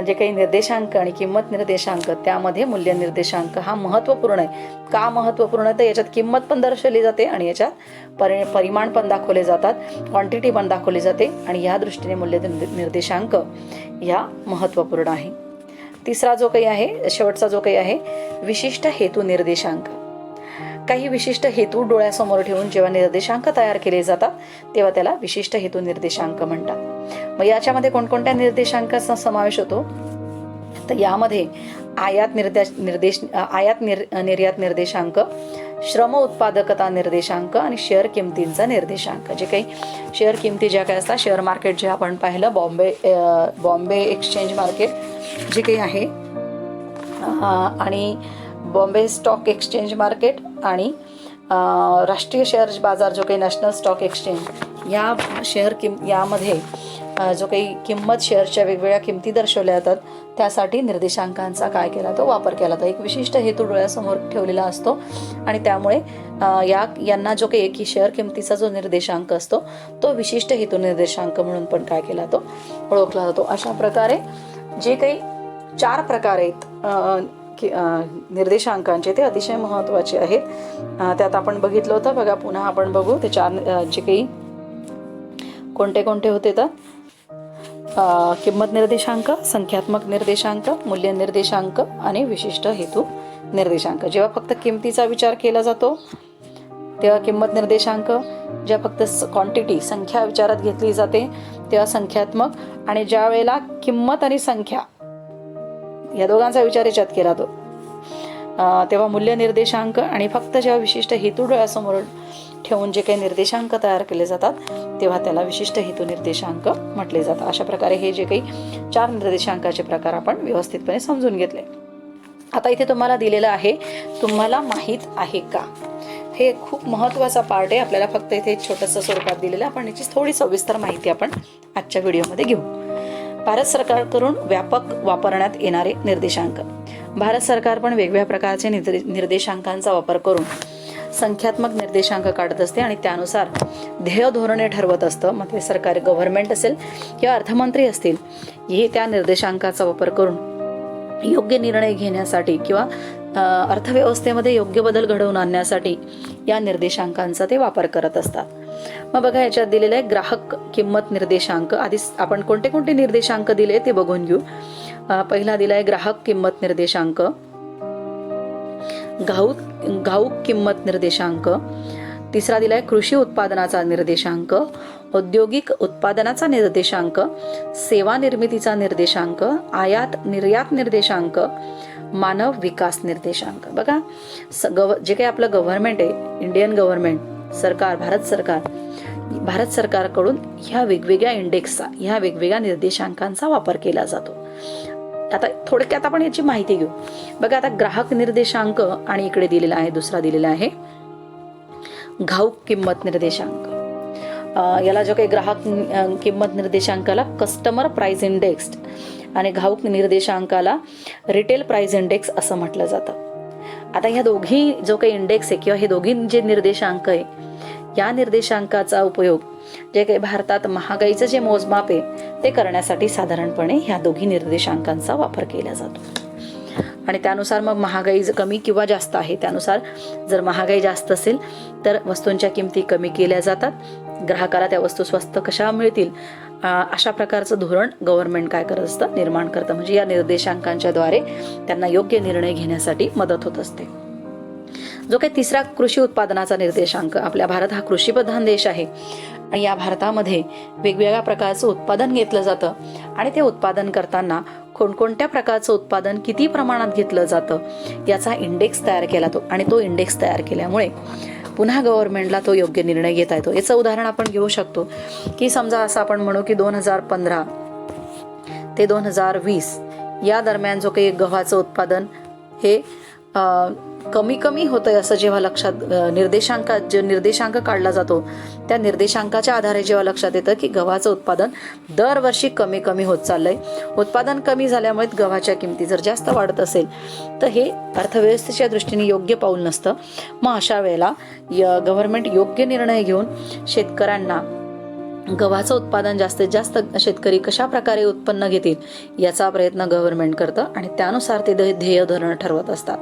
जे काही निर्देशांक आणि किंमत निर्देशांक, त्यामध्ये मूल्य निर्देशांक हा महत्त्वपूर्ण आहे. का महत्त्वपूर्ण आहे? तर याच्यात किंमत पण दर्शवली जाते आणि याच्यात परिमाण पण दाखवले जातात, क्वांटिटी पण दाखवली जाते, आणि या दृष्टीने मूल्य निर्देशांक या महत्त्वपूर्ण आहे. तिसरा जो काही आहे, शेवटचा जो काही आहे, विशिष्ट हेतू निर्देशांक. काही विशिष्ट हेतू डोळ्यासमोर ठेवून जेव्हा निर्देशांक तयार केले जातात तेव्हा त्याला विशिष्ट हेतू निर्देशांक म्हणतात. मग याच्यामध्ये कोणकोणत्या निर्देशांकाचा समावेश होतो? तर यामध्ये आयात निर्यात निर्देशांक, श्रम उत्पादकता निर्देशांक आणि शेअर किमतींचा निर्देशांक. जे काही शेअर किमती ज्या काही असतात, शेअर मार्केट जे आपण पाहिलं, बॉम्बे एक्सचेंज मार्केट जे काही आहे, आणि बॉम्बे स्टॉक एक्सचेंज मार्केट आणि राष्ट्रीय शेअर बाजार जो काही नॅशनल स्टॉक एक्सचेंज, या यामध्ये जो काही किंमत, शेअरच्या वेगवेगळ्या किमती दर्शवल्या जातात, त्यासाठी निर्देशांकांचा काय केला तो वापर केला जातो. एक विशिष्ट हेतू डोळ्यासमोर ठेवलेला असतो आणि त्यामुळे यांना जो काही की शेअर किमतीचा जो निर्देशांक असतो तो विशिष्ट हेतू निर्देशांक म्हणून पण काय केला तो ओळखला जातो. अशा प्रकारे जे काही 4 प्रकार आहेत निर्देशांकांचे, ते अतिशय महत्त्वाचे आहेत. त्यात आपण बघितलं होतं, बघा पुन्हा आपण बघू ते 4 जे काही कोणते कोणते होते. तर किंमत निर्देशांक, संख्यात्मक निर्देशांक, मूल्य निर्देशांक आणि विशिष्ट हेतू निर्देशांक. जेव्हा फक्त किमतीचा विचार केला जातो तेव्हा किंमत निर्देशांक, जेव्हा फक्त क्वांटिटी, संख्या विचारात घेतली जाते तेव्हा संख्यात्मक, आणि ज्या वेळेला किंमत आणि संख्या या दोघांचा विचार याच्यात केला तो तेव्हा मूल्य निर्देशांक, आणि फक्त जेव्हा विशिष्ट हेतू डोळ्यासमोर ठेवून जे काही निर्देशांक तयार केले जातात तेव्हा त्याला विशिष्ट हेतू निर्देशांक म्हटले जातात. अशा प्रकारे हे जे काही 4 निर्देशांकाचे प्रकार आपण व्यवस्थितपणे समजून घेतले. आता इथे तुम्हाला दिलेलं आहे, तुम्हाला माहीत आहे का? हे खूप महत्त्वाचा पार्ट आहे. आपल्याला फक्त इथे एक छोटंसं स्वरूपात दिलेलं आहे. आपण याची थोडी सविस्तर माहिती आपण आजच्या व्हिडिओमध्ये घेऊ. भारत सरकारकडून व्यापक वापरण्यात येणारे निर्देशांक. भारत सरकार पण वेगवेगळ्या प्रकारचे निर्देशांकांचा वापर करून संख्यात्मक निर्देशांक काढत असते आणि त्यानुसार ध्येय धोरणे ठरवत असतं. मग ते सरकार, गव्हर्नमेंट असेल किंवा अर्थमंत्री असतील, हे त्या निर्देशांकाचा वापर करून योग्य निर्णय घेण्यासाठी किंवा अर्थव्यवस्थेमध्ये योग्य बदल घडवून आणण्यासाठी या निर्देशांकांचा ते वापर करत असतात. मग बघा याच्यात दिलेलं आहे ग्राहक किंमत निर्देशांक. आधी आपण कोणते कोणते निर्देशांक दिले ते बघून घेऊ. पहिला दिलाय ग्राहक किंमत निर्देशांक, घाऊक किंमत निर्देशांक. तिसरा दिलाय कृषी उत्पादनाचा निर्देशांक, औद्योगिक उत्पादनाचा निर्देशांक, सेवा निर्मितीचा निर्देशांक, आयात निर्यात निर्देशांक, मानव विकास निर्देशांक. बघा जे काही आपलं गव्हर्नमेंट आहे, इंडियन गव्हर्नमेंट सरकार, भारत सरकारकडून ह्या वेगवेगळ्या इंडेक्सचा, ह्या वेगवेगळ्या निर्देशांकांचा वापर केला जातो. आता थोडक्यात आपण याची माहिती घेऊ. बघा आता ग्राहक निर्देशांक आणि इकडे दिलेला आहे, दुसरा दिलेला आहे घाऊक किंमत निर्देशांक. याला जो काही ग्राहक किंमत निर्देशांकाला कस्टमर प्राइस इंडेक्स आणि घाऊक निर्देशांकाला रिटेल प्राइस इंडेक्स असं म्हटलं जातं. आता ह्या दोघी जो काही इंडेक्स आहे किंवा हे दोघी जे निर्देशांक आहे, या निर्देशांकाचा उपयोग जे काही भारतात महागाईचं जे मोजमाप आहे ते करण्यासाठी साधारणपणे ह्या दोघी निर्देशांकांचा वापर केला जातो. आणि त्यानुसार मग महागाई कमी किंवा जास्त आहे, त्यानुसार जर महागाई जास्त असेल तर वस्तूंच्या किमती कमी केल्या जातात, ग्राहकाला त्या वस्तू स्वस्त कशा मिळतील अशा प्रकारचं धोरण गव्हर्नमेंट काय करत असतं, निर्माण करतं. म्हणजे या निर्देशांकांच्या द्वारे त्यांना योग्य निर्णय घेण्यासाठी मदत होत असते. जो काही तिसरा कृषी उत्पादनाचा निर्देशांक. आपला भारत हा कृषीप्रधान देश आहे आणि या भारतामध्ये वेगवेगळ्या प्रकारचं उत्पादन घेतलं जातं आणि ते उत्पादन करताना कोणकोणत्या प्रकारचं उत्पादन किती प्रमाणात घेतलं जातं याचा इंडेक्स तयार केला जातो. आणि तो इंडेक्स तयार केल्यामुळे पुन्हा गव्हर्नमेंटला तो योग्य निर्णय घेता येतो. याचं उदाहरण आपण घेऊ शकतो की समजा असं आपण म्हणू की 2015 ते 2020 या दरम्यान जो काही गव्हाचं उत्पादन हे कमी कमी होतंय असं जेव्हा लक्षात निर्देशांक काढला जातो, त्या निर्देशांकाच्या आधारे जेव्हा लक्षात येतं की गव्हाचं उत्पादन दरवर्षी कमी कमी होत चाललंय, उत्पादन कमी झाल्यामुळे गव्हाच्या किमती जर जास्त वाढत असेल तर हे अर्थव्यवस्थेच्या दृष्टीने योग्य पाऊल नसतं. मग अशा वेळेला गव्हर्नमेंट योग्य निर्णय घेऊन शेतकऱ्यांना गव्हाचं उत्पादन जास्तीत जास्त शेतकरी कशा प्रकारे उत्पन्न घेतील याचा प्रयत्न गव्हर्नमेंट करतं आणि त्यानुसार ते ध्येय धोरण ठरवत असतात.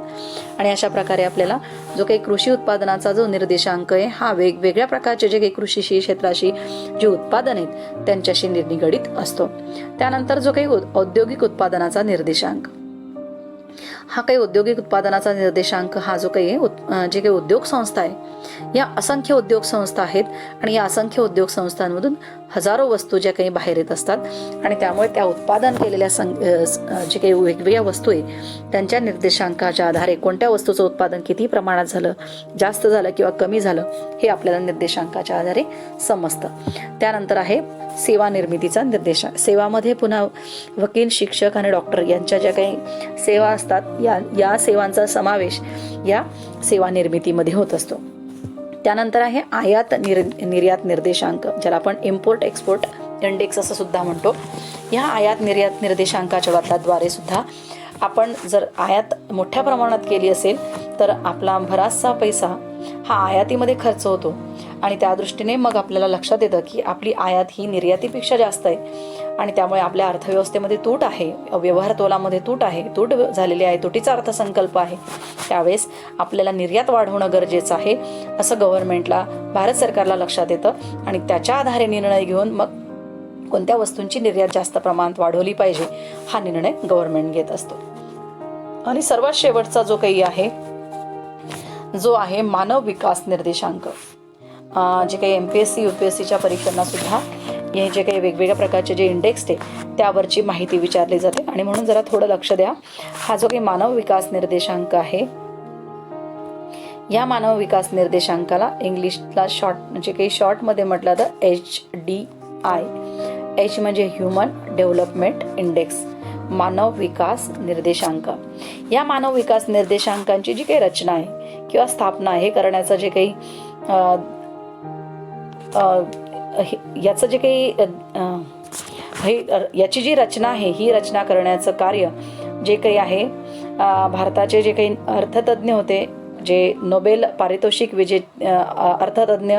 आणि अशा प्रकारे आपल्याला जो काही कृषी उत्पादनाचा जो निर्देशांक आहे हा वेगवेगळ्या प्रकारचे जे काही कृषीशी क्षेत्राशी जे उत्पादन आहेत त्यांच्याशी निगडीत असतो. त्यानंतर जो काही औद्योगिक उत्पादनाचा निर्देशांक, हा काही औद्योगिक उत्पादनाचा निर्देशांक हा जो काही जे काही उद्योग संस्था आहे, या असंख्य उद्योग संस्था आहेत आणि या असंख्य उद्योग संस्थांमधून हजारो वस्तू ज्या काही बाहेर येत असतात आणि त्यामुळे त्या उत्पादन केलेल्या जे काही वेगवेगळ्या वस्तू आहे त्यांच्या निर्देशांकाच्या आधारे कोणत्या वस्तूचं उत्पादन किती प्रमाणात झालं, जास्त झालं किंवा कमी झालं हे आपल्याला निर्देशांकाच्या आधारे समजतं. त्यानंतर आहे सेवा निर्मितीचा निर्देशांक. सेवामध्ये पुन्हा वकील, शिक्षक आणि डॉक्टर यांच्या ज्या काही सेवा असतात या सेवांचा समावेश या सेवा निर्मितीमध्ये होत असतो. त्यानंतर आहे आयात निर्यात निर्देशांक, ज्याला आपण इम्पोर्ट एक्सपोर्ट इंडेक्स असं सुद्धा म्हणतो. या आयात निर्यात निर्देशांकाच्या द्वारे सुद्धा आपण जर आयात मोठ्या प्रमाणात केली असेल तर आपला बराचसा पैसा हा आयातीमध्ये खर्च होतो आणि त्या दृष्टीने मग आपल्याला लक्षात येतं की आपली आयात ही निर्यातीपेक्षा जास्त आहे आणि त्यामुळे आपल्या अर्थव्यवस्थेमध्ये तूट आहे, व्यवहार तोलामध्ये तूट झालेली आहे, तुटीचा अर्थसंकल्प आहे. त्यावेळेस आपल्याला निर्यात वाढवणं गरजेचं आहे असं गव्हर्नमेंटला, भारत सरकारला लक्षात येतं आणि त्याच्या आधारे निर्णय घेऊन मग कोणत्या वस्तूंची निर्यात जास्त प्रमाणात वाढवली पाहिजे हा निर्णय गव्हर्नमेंट घेत असतो. आणि सर्वात शेवटचा जो काही आहे जो आहे मानव विकास निर्देशांक. जे काही MPSC UPSCच्या परीक्षांना सुद्धा हे जे काही वेगवेगळ्या प्रकारचे जे इंडेक्स आहे त्यावरची माहिती विचारली जाते आणि म्हणून जरा थोडं लक्ष द्या. हा जो काही मानव विकास निर्देशांक आहे, या मानव विकास निर्देशांकाला इंग्लिशला जे काही शॉर्टमध्ये म्हटलं तर HDI. H म्हणजे ह्युमन डेव्हलपमेंट इंडेक्स, मानव विकास निर्देशांक. या मानव विकास निर्देशांकांची जी काही रचना आहे किंवा स्थापना हे करण्याचं जे काही याचं जे काही याची जी रचना आहे ही रचना करण्याचं कार्य जे काही आहे भारताचे जे काही अर्थतज्ञ होते, जे नोबेल पारितोषिक अर्थतज्ञ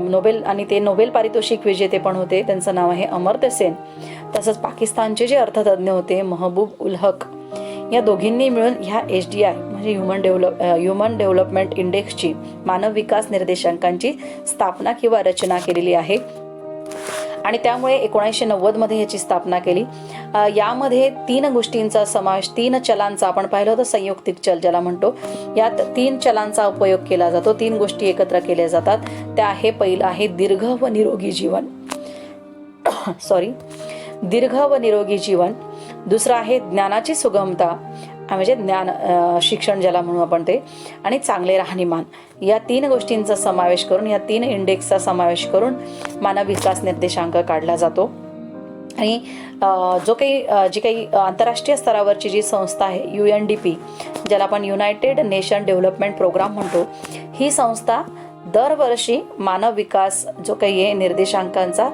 नोबेल आणि ते नोबेल पारितोषिक विजेते पण होते, त्यांचं नाव आहे अमर्त्य सेन. तसंच पाकिस्तानचे जे अर्थतज्ञ होते महबूब उल हक, या दोघींनी मिळून ह्या HDI म्हणजे ह्युमन डेव्हलपमेंट इंडेक्सची मानव विकास निर्देशांकांची स्थापना किंवा रचना केलेली आहे आणि त्यामुळे 1990 मध्ये याची स्थापना केली. यामध्ये 3 गोष्टींचा समावेश, 3 चलांचा आपण पाहिलं होतं, संयुक्तिक चल ज्याला म्हणतो, यात 3 चलांचा उपयोग केला जातो, 3 गोष्टी एकत्र केल्या जातात. त्या आहे, पहिलं आहे दीर्घ व निरोगी जीवन दीर्घ व निरोगी जीवन. दुसरं आहे ज्ञानाची सुगमता म्हणजे शिक्षण ज्याला म्हणू आपण ते, आणि चांगले राहणीमान. या 3 गोष्टींचा समावेश करून, या 3 इंडेक्सचा समावेश करून मानव विकास निर्देशांक काढला जातो. आणि जी काही आंतरराष्ट्रीय स्तरावरची जी संस्था आहे UNDP, ज्याला आपण युनायटेड नेशन डेव्हलपमेंट प्रोग्राम म्हणतो, ही संस्था दरवर्षी मानव विकास जो काही आहे निर्देशांकांचा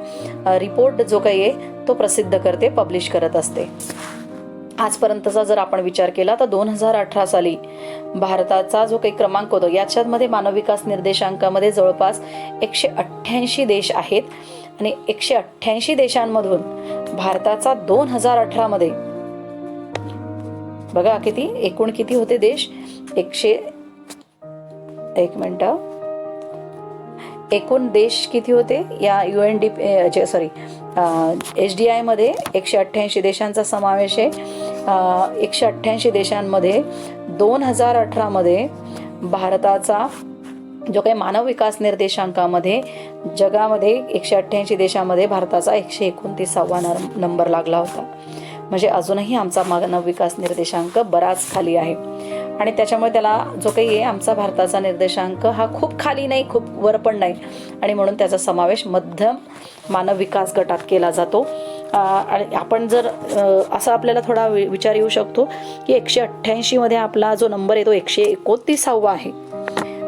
रिपोर्ट जो काही आहे तो प्रसिद्ध करते, पब्लिश करत असते. आजपर्यंतचा जर आपण विचार केला तर 2018 साली भारताचा जो काही क्रमांक होतो याच्यामध्ये मानव विकास निर्देशांकामध्ये जवळपास 188 देश आहेत आणि 188 देशांमधून भारताचा 2018 मध्ये बघा एकूण किती होते देश, एकूण देश किती होते या HDI मध्ये 188 देशांचा समावेश आहे. 188 देशांमध्ये 2018 मध्ये भारताचा जो काही मानव विकास निर्देशांकामध्ये जगामध्ये 188 देशांमध्ये भारताचा 129वा नंबर लागला होता. म्हणजे अजूनही आमचा मानव विकास निर्देशांक बराच खाली आहे आणि त्याच्यामुळे त्याला जो काही आहे आमचा भारताचा निर्देशांक हा खूप खाली नाही, खूप वर पण नाही आणि म्हणून त्याचा समावेश मध्यम मानव विकास गटात केला जातो. आणि आपण जर असा आपल्याला थोडा विचार येऊ शकतो की 188 मध्ये आपला जो नंबर आहे तो 129वा आहे.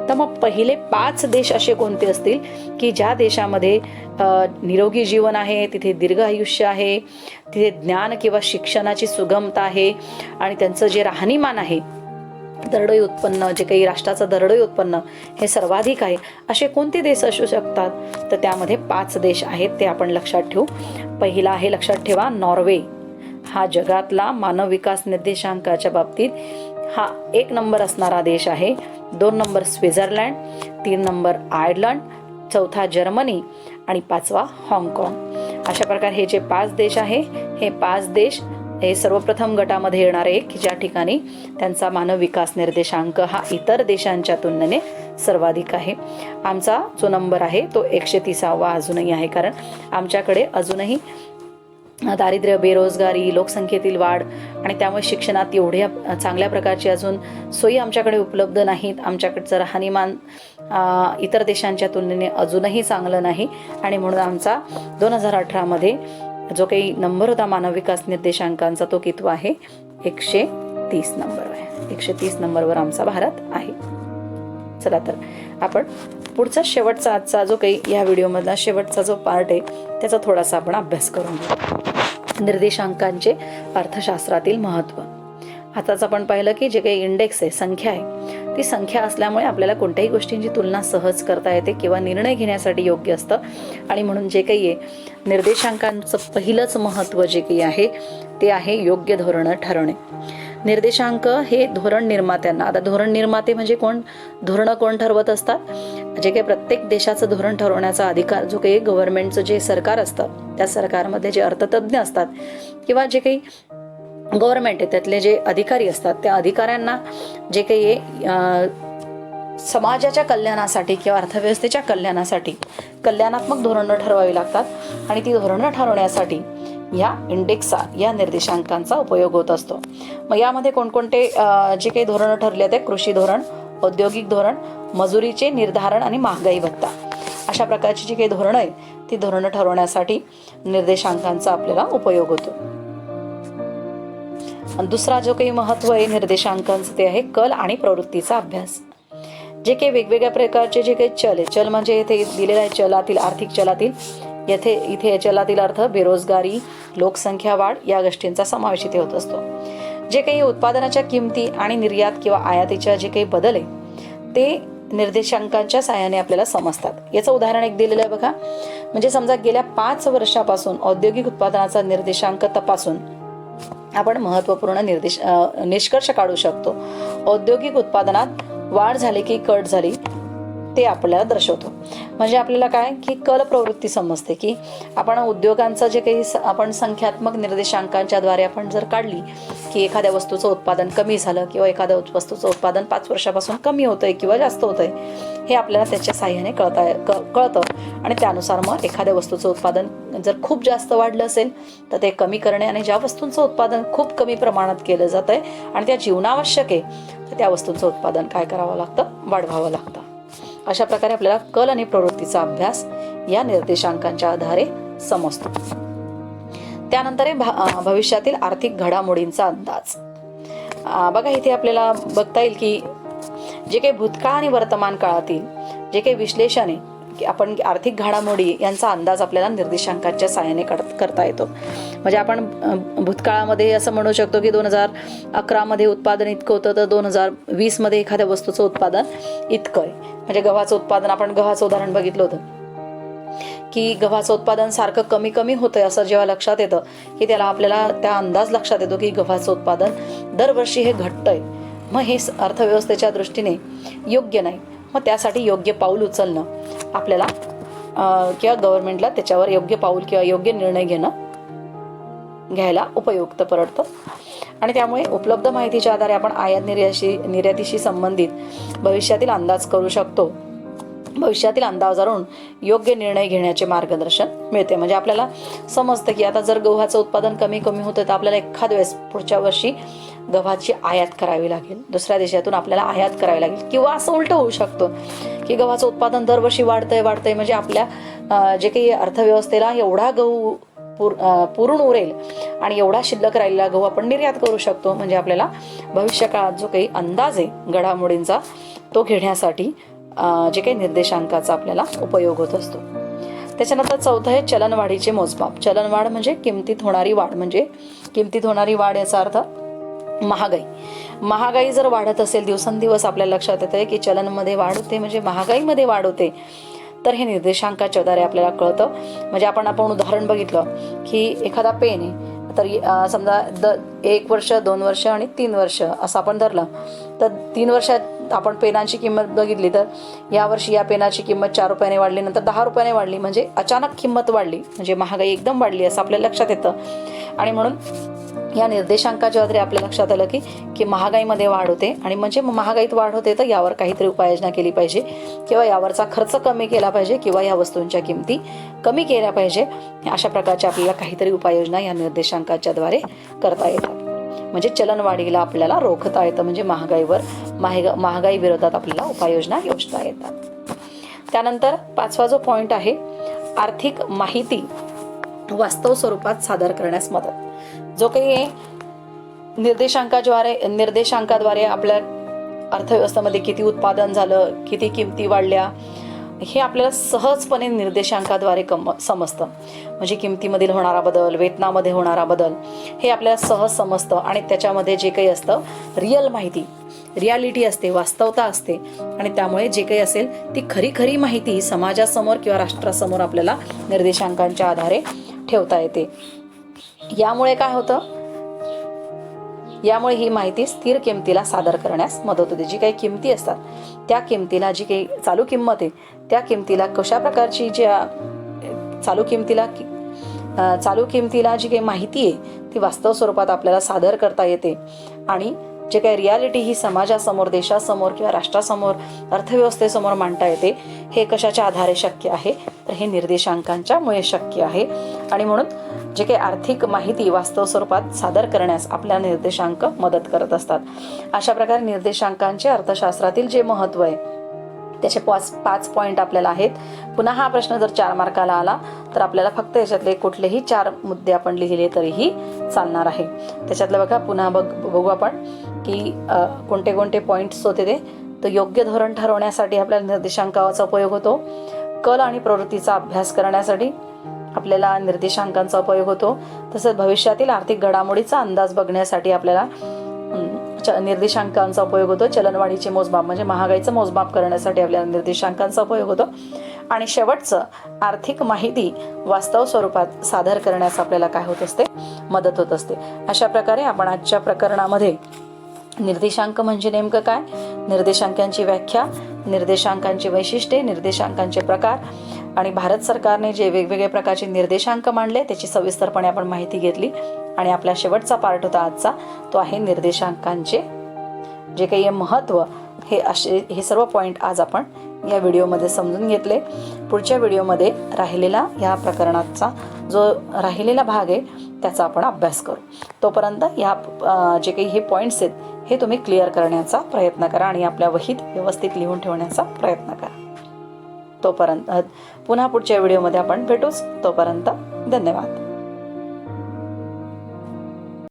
तर मग पहिले 5 देश असे कोणते असतील की ज्या देशामध्ये निरोगी जीवन आहे, तिथे दीर्घ आयुष्य आहे, तिथे ज्ञान किंवा शिक्षणाची सुगमता आहे आणि त्यांचं जे राहणीमान आहे, दरडोई उत्पन्न, जे काही राष्ट्राचं दरडोई उत्पन्न हे सर्वाधिक आहे, असे कोणते देश असू शकतात? तर त्यामध्ये 5 देश आहेत, ते आपण लक्षात ठेवू. पहिला आहे, लक्षात ठेवा, नॉर्वे. हा जगातला मानव विकास निर्देशांकाच्या बाबतीत हा 1 नंबर असणारा देश आहे. 2 नंबर स्वित्झर्लंड, 3 नंबर आयर्लंड, 4था जर्मनी आणि 5वा हाँगकाँग. अशा प्रकारे हे जे 5 देश आहे, हे 5 देश हे सर्वप्रथम गटामध्ये येणार आहे की ज्या ठिकाणी त्यांचा मानव विकास निर्देशांक हा इतर देशांच्या तुलनेने सर्वाधिक आहे. आमचा जो नंबर आहे तो 130वा अजूनही आहे, कारण आमच्याकडे अजूनही दारिद्र्य, बेरोजगारी, लोकसंख्येतील वाढ आणि त्यामुळे शिक्षणात एवढ्या चांगल्या प्रकारची अजून सोयी आमच्याकडे उपलब्ध नाहीत. आमच्याकडचं राहणीमान इतर देशांच्या तुलनेने अजूनही चांगलं नाही आणि म्हणून आमचा 2018मध्ये जो काही नंबर होता मानव विकास निर्देशांकांचा तो कितवा आहे? 130 नंबर आहे. 130 नंबरवर आमचा भारत आहे. चला तर आपण पुढचा शेवटचा आजचा जो काही या व्हिडिओमधला शेवटचा जो पार्ट आहे त्याचा थोडासा आपण अभ्यास करून घेऊ. निर्देशांकांचे अर्थशास्त्रातील महत्त्व. आताच आपण पाहिलं की जे काही इंडेक्स आहे, संख्या आहे, ती संख्या असल्यामुळे आपल्याला कोणत्याही गोष्टींची तुलना सहज करता येते किंवा निर्णय घेण्यासाठी योग्य असतं. आणि म्हणून जे काही आहे निर्देशांकांचं पहिलंच महत्त्व जे काही आहे ते आहे योग्य धोरणं ठरवणे. निर्देशांक हे धोरण निर्मात्यांना, आता धोरण निर्माते म्हणजे कोण? धोरणं कोण ठरवत असतात? जे काही प्रत्येक देशाचं धोरण ठरवण्याचा अधिकार जो काही गव्हर्नमेंटचं जे सरकार असतं त्या सरकारमध्ये जे अर्थतज्ञ असतात किंवा जे काही गव्हर्नमेंट आहे त्यातले जे अधिकारी असतात त्या अधिकाऱ्यांना जे काही समाजाच्या कल्याणासाठी किंवा अर्थव्यवस्थेच्या कल्याणासाठी कल्याणात्मक धोरणं ठरवावी लागतात आणि ती धोरणं ठरवण्यासाठी या इंडेक्सचा, या निर्देशांकांचा उपयोग होत असतो. मग यामध्ये कोणकोणते जे काही धोरणं ठरले ते कृषी धोरण, औद्योगिक धोरण, मजुरीचे निर्धारण आणि महागाई भत्ता, अशा प्रकारची जी काही धोरणं आहेत ती धोरणं ठरवण्यासाठी निर्देशांकांचा आपल्याला उपयोग होतो. दुसरा जो काही महत्त्व आहे निर्देशांकांचं ते आहे कल आणि प्रवृत्तीचा अभ्यास. जे काही वेगवेगळ्या प्रकारचे जे काही चल आहे, चल म्हणजे इथे दिलेला आहे चलातील, आर्थिक चलातील, इथे चलातील अर्थ बेरोजगारी, लोकसंख्या वाढ या गोष्टींचा समावेश इथे होत असतो. जे काही उत्पादनाच्या किमती आणि निर्यात किंवा आयातीच्या जे काही बदल आहे ते निर्देशांकांच्या साहाय्याने आपल्याला समजतात. याचं उदाहरण एक दिलेलं आहे बघा. म्हणजे समजा गेल्या 5 वर्षापासून औद्योगिक उत्पादनाचा निर्देशांक तपासून आपण महत्त्वपूर्ण निष्कर्ष काढू शकतो. औद्योगिक उत्पादनात वाढ झाली की घट झाली ते आपल्याला दर्शवतो. म्हणजे आपल्याला काय की कल प्रवृत्ती समजते की आपण उद्योगांचं जे काही आपण संख्यात्मक निर्देशांकांच्या द्वारे आपण जर काढली की एखाद्या वस्तूचं उत्पादन कमी झालं किंवा एखाद्या वस्तूचं उत्पादन 5 वर्षापासून कमी होतंय किंवा जास्त होतंय हे आपल्याला त्याच्या साहाय्याने कळतं आणि त्यानुसार मग एखाद्या वस्तूचं उत्पादन जर खूप जास्त वाढलं असेल तर ते कमी करणे आणि ज्या वस्तूंचं उत्पादन खूप कमी प्रमाणात केलं जातंय आणि त्या जीवनावश्यक आहे तर त्या वस्तूंचं उत्पादन काय करावं लागतं? वाढवावं लागतं. अशा प्रकारे आपल्याला कल आणि प्रवृत्तीचा अभ्यास या निर्देशांकांच्या आधारे समजतो. त्यानंतर आहे भविष्यातील आर्थिक घडामोडींचा अंदाज. बघा इथे आपल्याला बघता येईल की जे काही भूतकाळ आणि वर्तमान काळातील जे काही विश्लेषण आहे की आपण आर्थिक घडामोडी यांचा अंदाज आपल्याला निर्देशांकांच्या साहाय्याने करता येतो. म्हणजे आपण भूतकाळामध्ये असं म्हणू शकतो की 2011 मध्ये उत्पादन इतकं होतं तर 2020 मध्ये एखाद्या वस्तूचं उत्पादन इतकं आहे. म्हणजे गव्हाचं उत्पादन, आपण गव्हाचं उदाहरण बघितलं होतं की गव्हाचं उत्पादन सारखं कमी कमी होतंय असं जेव्हा लक्षात येतं की त्याला आपल्याला त्या अंदाज लक्षात येतो की गव्हाचं उत्पादन दरवर्षी हे घटतंय. मग हे अर्थव्यवस्थेच्या दृष्टीने योग्य नाही. मग त्यासाठी योग्य पाऊल उचलणं आपल्याला किंवा गव्हर्नमेंटला त्याच्यावर योग्य पाऊल किंवा योग्य निर्णय घ्यायला उपयुक्त पडतं. आणि त्यामुळे उपलब्ध माहितीच्या आधारे आपण आयात निर्यातीशी संबंधित भविष्यातील अंदाज करू शकतो. भविष्यातील अंदाजावरून योग्य निर्णय घेण्याचे मार्गदर्शन मिळते. म्हणजे आपल्याला समजतं की आता जर गव्हाचं उत्पादन कमी होतं तर आपल्याला एखाद्या वेळेस पुढच्या वर्षी गव्हाची आयात करावी लागेल, दुसऱ्या देशातून आपल्याला आयात करावी लागेल. किंवा असं उलटं होऊ शकतं की गव्हाचं उत्पादन दरवर्षी वाढतंय म्हणजे आपल्या जे काही अर्थव्यवस्थेला एवढा गहू पुरून उरेल आणि एवढा शिल्लक राहिलेला गहू आपण निर्यात करू शकतो. म्हणजे आपल्याला भविष्य काळात जो काही अंदाज आहे घडामोडींचा तो घेण्यासाठी जे काही निर्देशांकाचा आपल्याला उपयोग होत असतो. त्याच्यानंतर चौथं आहे चलनवाढीचे मोजमाप. चलनवाढ म्हणजे किमतीत होणारी वाढ. म्हणजे किमतीत होणारी वाढ याचा अर्थ महागाई जर वाढत असेल दिवसेंदिवस आपल्याला लक्षात येत आहे की चलनमध्ये वाढ होते म्हणजे महागाईमध्ये वाढ होते, तर हे निर्देशांकाच्या द्वारे आपल्याला कळतं. म्हणजे आपण उदाहरण बघितलं की एखादा पेन आहे, तर समजा 1 वर्ष 2 वर्ष आणि 3 वर्ष असं आपण धरलं, तर 3 वर्षात आपण पेनांची किंमत बघितली तर यावर्षी या पेनाची किंमत 4 रुपयाने वाढली, नंतर 10 रुपयाने वाढली. म्हणजे अचानक किंमत वाढली, म्हणजे महागाई एकदम वाढली असं आपल्या लक्षात येतं. आणि म्हणून या निर्देशांकाच्या आधारे आपल्या लक्षात आलं की महागाईमध्ये वाढ होते आणि म्हणजे महागाईत वाढ होते तर यावर काहीतरी उपाययोजना केली पाहिजे किंवा यावरचा खर्च कमी केला पाहिजे किंवा या वस्तूंच्या किमती कमी केल्या पाहिजे. अशा प्रकारच्या आपल्याला काहीतरी उपाययोजना या निर्देशांकाच्या द्वारे करता येतात. म्हणजे चलनवाढीला आपल्याला रोखता येतं. म्हणजे महागाई विरोधात आपल्याला उपाययोजना योजता येतात. त्यानंतर 5वा जो पॉइंट आहे आर्थिक माहिती वास्तव स्वरूपात सादर करण्यास मदत. जो काही निर्देशांकाद्वारे आपल्या अर्थव्यवस्थेमध्ये किती उत्पादन झालं, किती किमती वाढल्या, हे आपल्याला सहजपणे निर्देशांकाद्वारे समजतं. म्हणजे किमतीमधील होणारा बदल, वेतनामध्ये होणारा बदल हे आपल्याला सहज समजतं. आणि त्याच्यामध्ये जे काही असतं रियालिटी असते, वास्तवता असते. आणि त्यामुळे जे काही असेल ती खरी माहिती समाजासमोर किंवा राष्ट्रासमोर आपल्याला निर्देशांकांच्या आधारे ठेवता येते. यामुळे काय होतं, यामुळे ही माहिती स्थिर किमतीला सादर करण्यास मदत होते. जी काही किमती असतात त्या किमतीला, जी काही चालू किंमत आहे त्या किमतीला कशा प्रकारची चालू किमतीला जी काही माहिती आहे ती वास्तव स्वरूपात आपल्याला सादर करता येते. आणि जे काही रियालिटी ही समाजासमोर, देशासमोर किंवा राष्ट्रासमोर, अर्थव्यवस्थेसमोर मांडता येते, हे कशाच्या आधारे शक्य आहे, तर हे निर्देशांकांच्यामुळे शक्य आहे. आणि म्हणून जे काही आर्थिक माहिती वास्तव स्वरूपात सादर करण्यास आपल्याला निर्देशांक मदत करत असतात. अशा प्रकारे निर्देशांकांचे अर्थशास्त्रातील जे महत्त्व आहे त्याचे 5 पॉईंट आपल्याला आहेत. पुन्हा हा प्रश्न जर 4 मार्काला आला तर आपल्याला फक्त याच्यातले कुठलेही 4 मुद्दे आपण लिहिले तरीही चालणार आहे. त्याच्यातलं बघा, पुन्हा बघू आपण की कोणते पॉईंट्स होते ते. तर योग्य धोरण ठरवण्यासाठी आपल्याला निर्देशांकाचा उपयोग होतो. कल आणि प्रवृत्तीचा अभ्यास करण्यासाठी आपल्याला निर्देशांकांचा उपयोग होतो. तसंच भविष्यातील आर्थिक घडामोडीचा अंदाज बघण्यासाठी आपल्याला निर्देशांकांचा उपयोग होतो. चलनवाढीचे मोजमाप म्हणजे महागाईचं मोजमाप करण्यासाठी आपल्याला निर्देशांकांचा उपयोग होतो. आणि शेवटचं आर्थिक माहिती वास्तव स्वरूपात सादर करण्यास आपल्याला काय होत असते, मदत होत असते. अशा प्रकारे आपण आजच्या प्रकरणामध्ये निर्देशांक म्हणजे नेमकं काय, निर्देशांकांची व्याख्या, निर्देशांकांची वैशिष्ट्ये, निर्देशांकांचे प्रकार आणि भारत सरकारने जे वेगवेगळे प्रकारचे निर्देशांक मांडले त्याची सविस्तरपणे आपण माहिती घेतली. आणि आपला शेवटचा पार्ट होता आजचा, तो आहे निर्देशांकांचे जे काही महत्त्व. हे सर्व पॉईंट आज आपण या व्हिडिओमध्ये समजून घेतले. पुढच्या व्हिडिओमध्ये या प्रकरणाचा जो राहिलेला भाग आहे त्याचा आपण अभ्यास करू. तोपर्यंत जे काही हे पॉईंट्स आहेत हे तुम्ही क्लिअर करण्याचा प्रयत्न करा आणि आपल्या वहीत व्यवस्थित लिहून ठेवण्याचा प्रयत्न करा. तोपर्यंत पुन्हा पुढच्या व्हिडिओमध्ये आपण भेटूच. तोपर्यंत धन्यवाद.